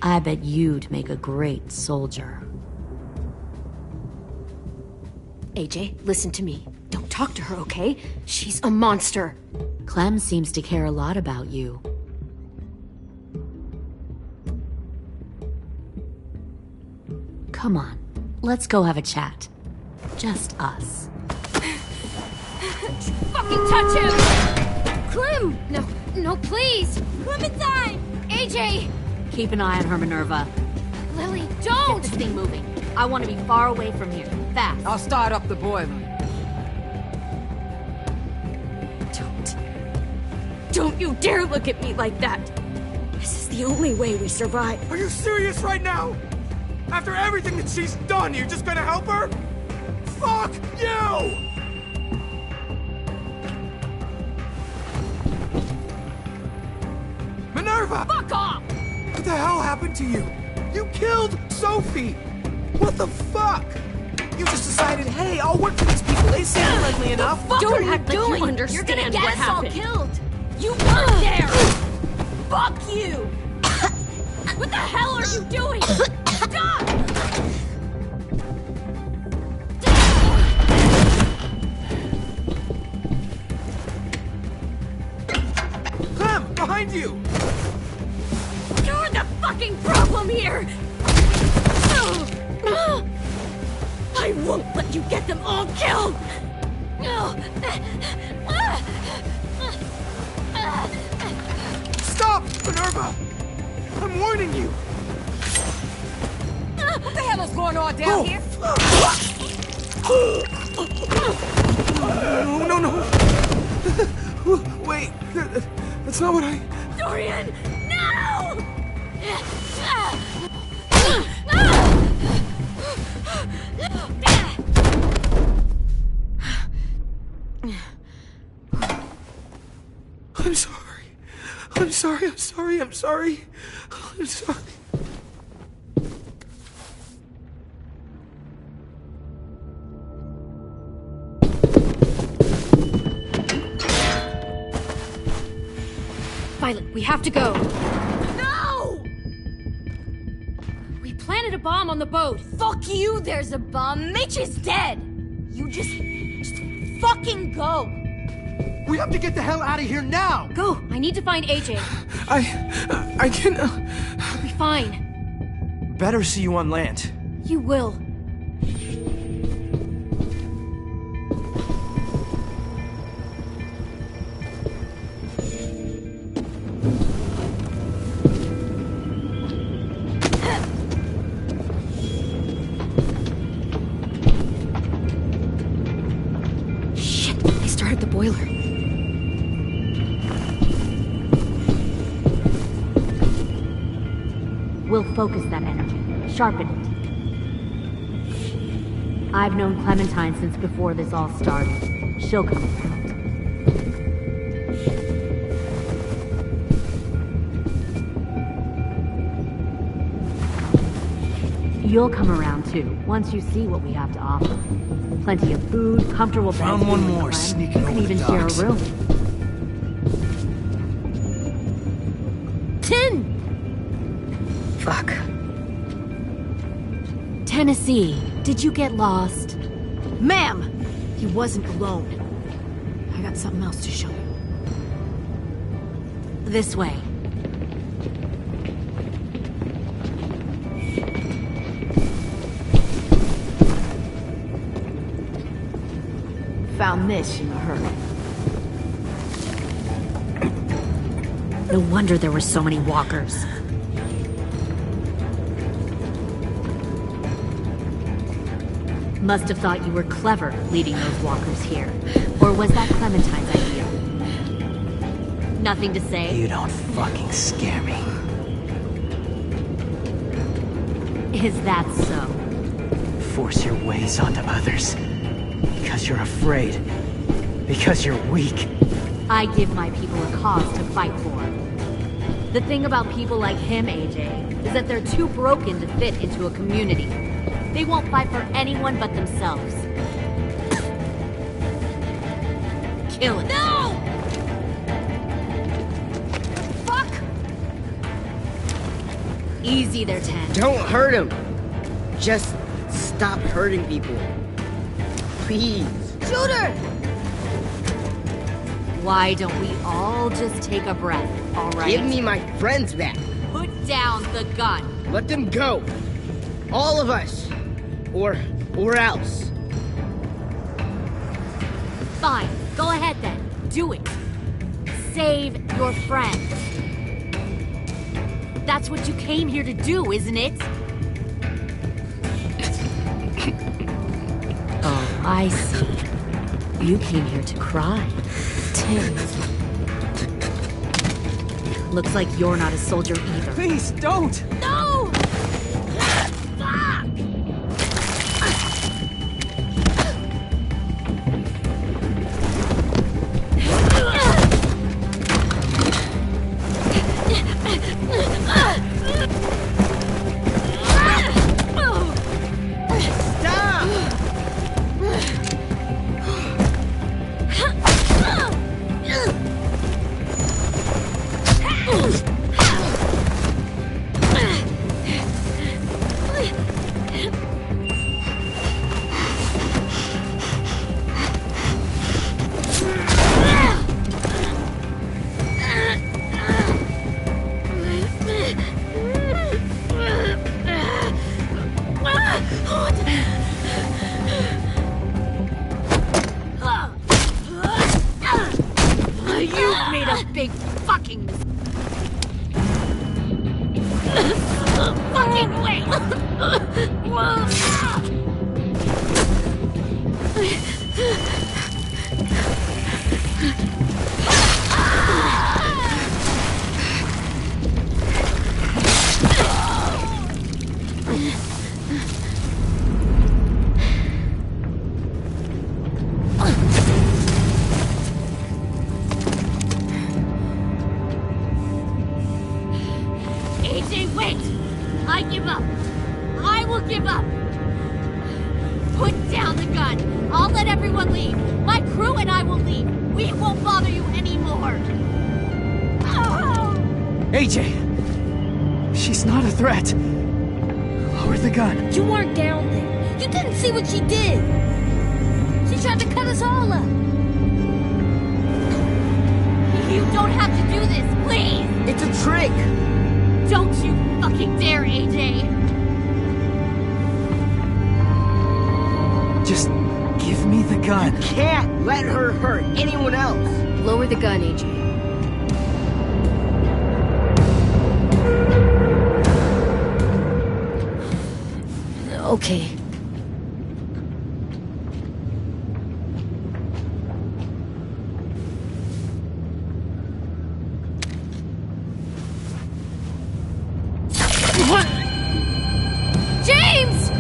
I bet you'd make a great soldier. AJ, listen to me. Don't talk to her, okay? She's a monster. Clem seems to care a lot about you. Come on, let's go have a chat. Just us. Fucking touch him! Clem! No, please! Clementine! AJ! Keep an eye on her, Minerva. Lily, don't! Get this thing moving. I want to be far away from here. Fast. I'll start up the boiler. Don't you dare look at me like that! This is the only way we survive. Are you serious right now? After everything that she's done, you're just gonna help her? Fuck you! Minerva! Fuck off! What the hell happened to you? You killed Sophie! What the fuck? You just decided, hey, I'll work for these people. They seem friendly enough. Don't act like you understand You're gonna get what us all happened. killed! You weren't there! Fuck you! What the hell are you doing? Stop! Clem, behind you! You're the fucking problem here! I won't let you get them all killed! Stop, Minerva! I'm warning you! What the hell is going on down here? No. Wait, that's not what I... Dorian, no! I'm sorry. Violet, we have to go. No! We planted a bomb on the boat. Fuck you, there's a bomb. Mitch is dead. You just fucking go. We have to get the hell out of here now! Go! I need to find AJ. I can... We'll be fine. Better see you on land. You will. Shit! They started the boiler. We'll focus that energy. Sharpen it. I've known Clementine since before this all started. She'll come around. You'll come around too, once you see what we have to offer. Plenty of food, comfortable beds. Found one for you and more Clem. sneaking You can over even the share a docks. room. 10! Fuck. Tennessee, did you get lost? Ma'am! He wasn't alone. I got something else to show you. This way. Found this in a hurry. No wonder there were so many walkers. Must have thought you were clever leading those walkers here. Or was that Clementine's idea? Nothing to say? You don't fucking scare me. Is that so? Force your ways onto others. Because you're afraid. Because you're weak. I give my people a cause to fight for. The thing about people like him, AJ, is that they're too broken to fit into a community. They won't fight for anyone but themselves. Kill it. No! Fuck! Easy there, 10. Don't hurt him. Just stop hurting people. Please. Shoot her! Why don't we all just take a breath, all right? Give me my friends back. Put down the gun. Let them go. All of us. Or else. Fine. Go ahead then. Do it. Save your friends. That's what you came here to do, isn't it? Oh, I see. You came here to cry. Tim. Looks like you're not a soldier either. Please, don't! No! You made a big fucking fucking wait! AJ, wait! I give up. I will give up. Put down the gun. I'll let everyone leave. My crew and I will leave. We won't bother you anymore. AJ! She's not a threat. Lower the gun. You weren't down there. You didn't see what she did. She tried to cut us all up. You don't have to do this, please! It's a trick! Don't you fucking dare, AJ! Just give me the gun. You can't let her hurt anyone else. Lower the gun, AJ. Okay. James!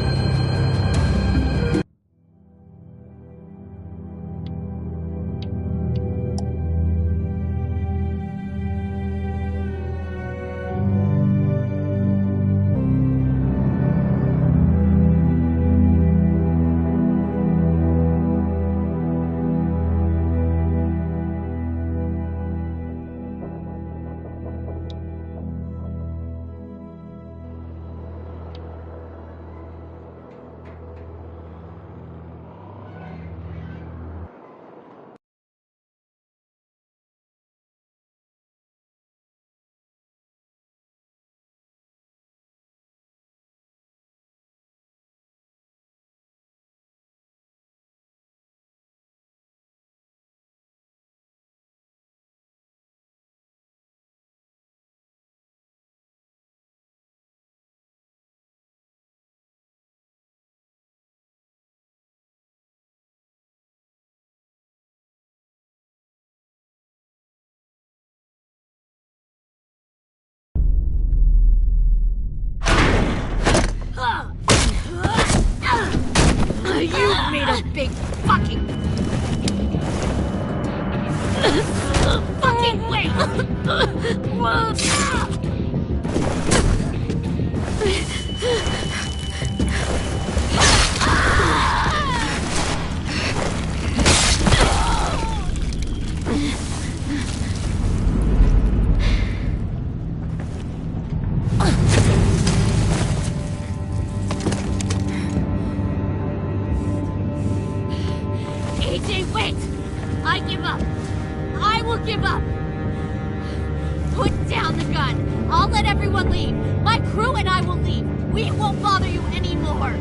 big fucking... fucking wait! AJ, wait! I give up. I will give up. Put down the gun. I'll let everyone leave. My crew and I will leave. We won't bother you anymore.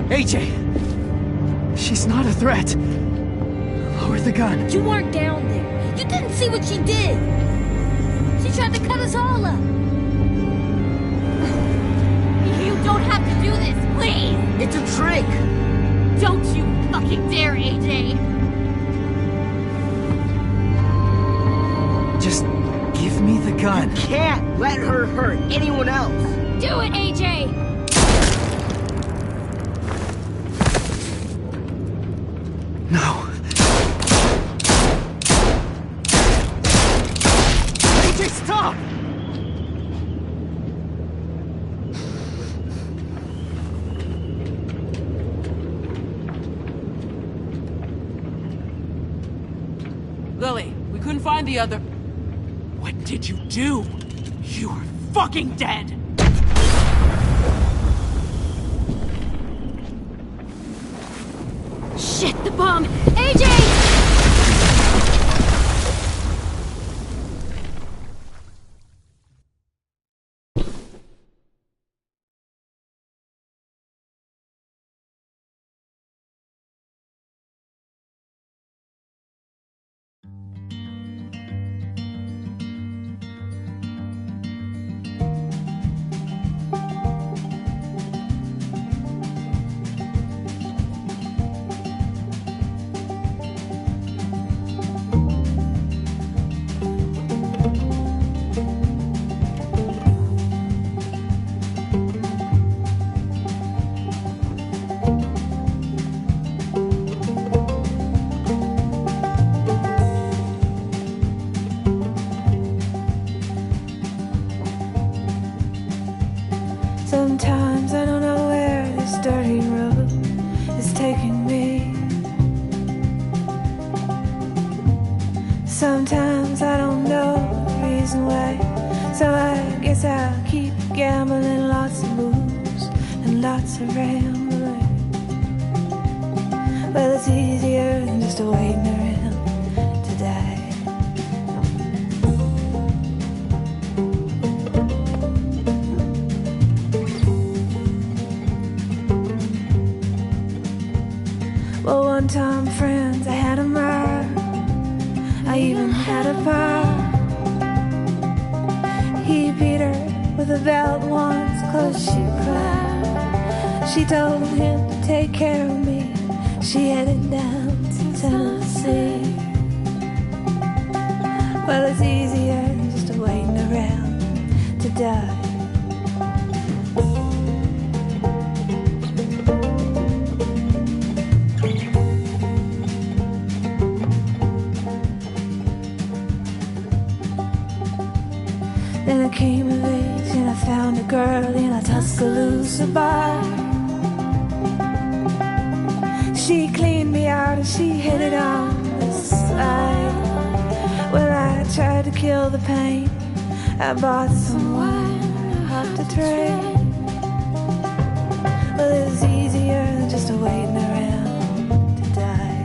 AJ! She's not a threat. Lower the gun. You weren't down there. You didn't see what she did. She tried to cut us all up. You don't have to do this, please! It's a trick! Don't you fucking dare, AJ! Just give me the gun. You can't let her hurt anyone else. Do it, AJ! No. AJ, stop! Lily, we couldn't find the other... What did you do? You are fucking dead! Shit, the bomb! AJ! Sometimes I don't know where this dirty road is taking me. Sometimes I don't know the reason why, so I guess I'll keep gambling, lots of moves and lots of rambling. Well, it's easier than just waiting around to die. Well, one time, friends, I had a mirror. I even had a bar. He beat her with a belt once, 'cause she cried. She told him to take care of me. She headed down to Tennessee. Well, it's easier than just waiting around to die. Then I came of age and I found a girl in a Tuscaloosa bar. She cleaned me out and she hit it on the side. Well, I tried to kill the pain. I bought some wine off the train. Well, it's easier than just waiting around to die.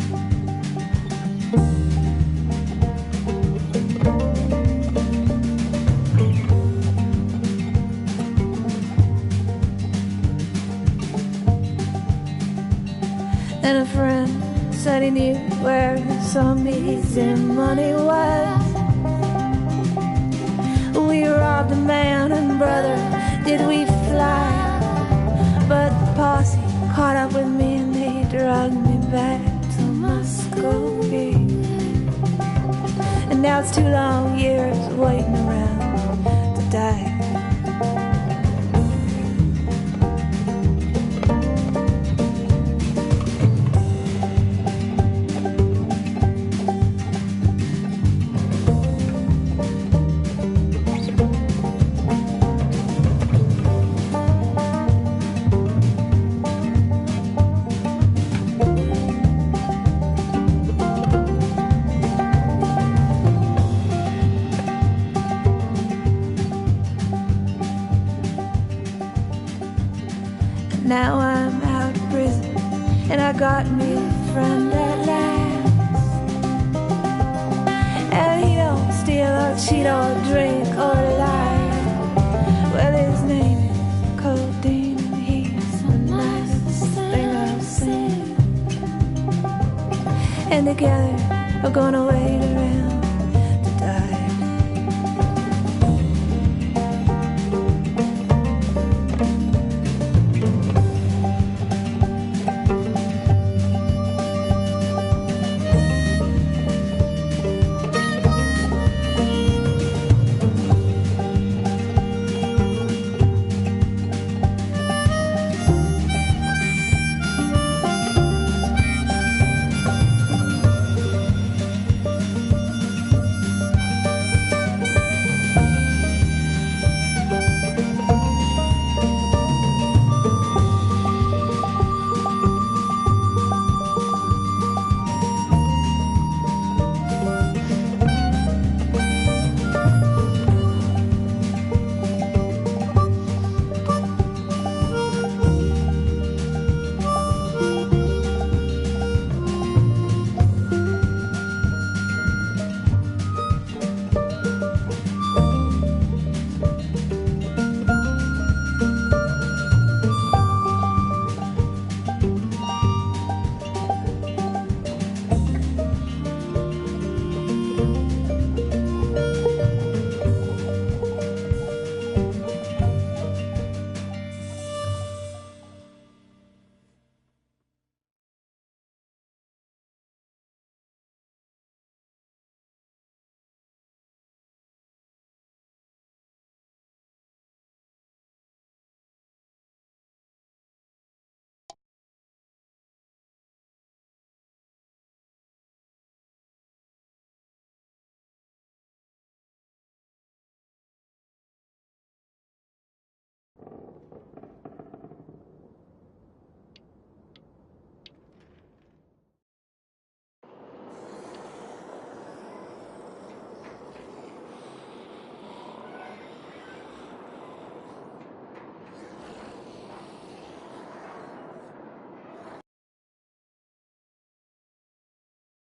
And a friend said he knew where some easy money was. We robbed a man and brother, did we fly? But the posse caught up with me and they dragged me back to Muscovy. And now it's 2 long years waiting around to die. and I got me a friend at last. And he don't steal or cheat or drink or lie. Well, his name is Codeine, and he's the nicest thing I've seen. And together we're gonna wait around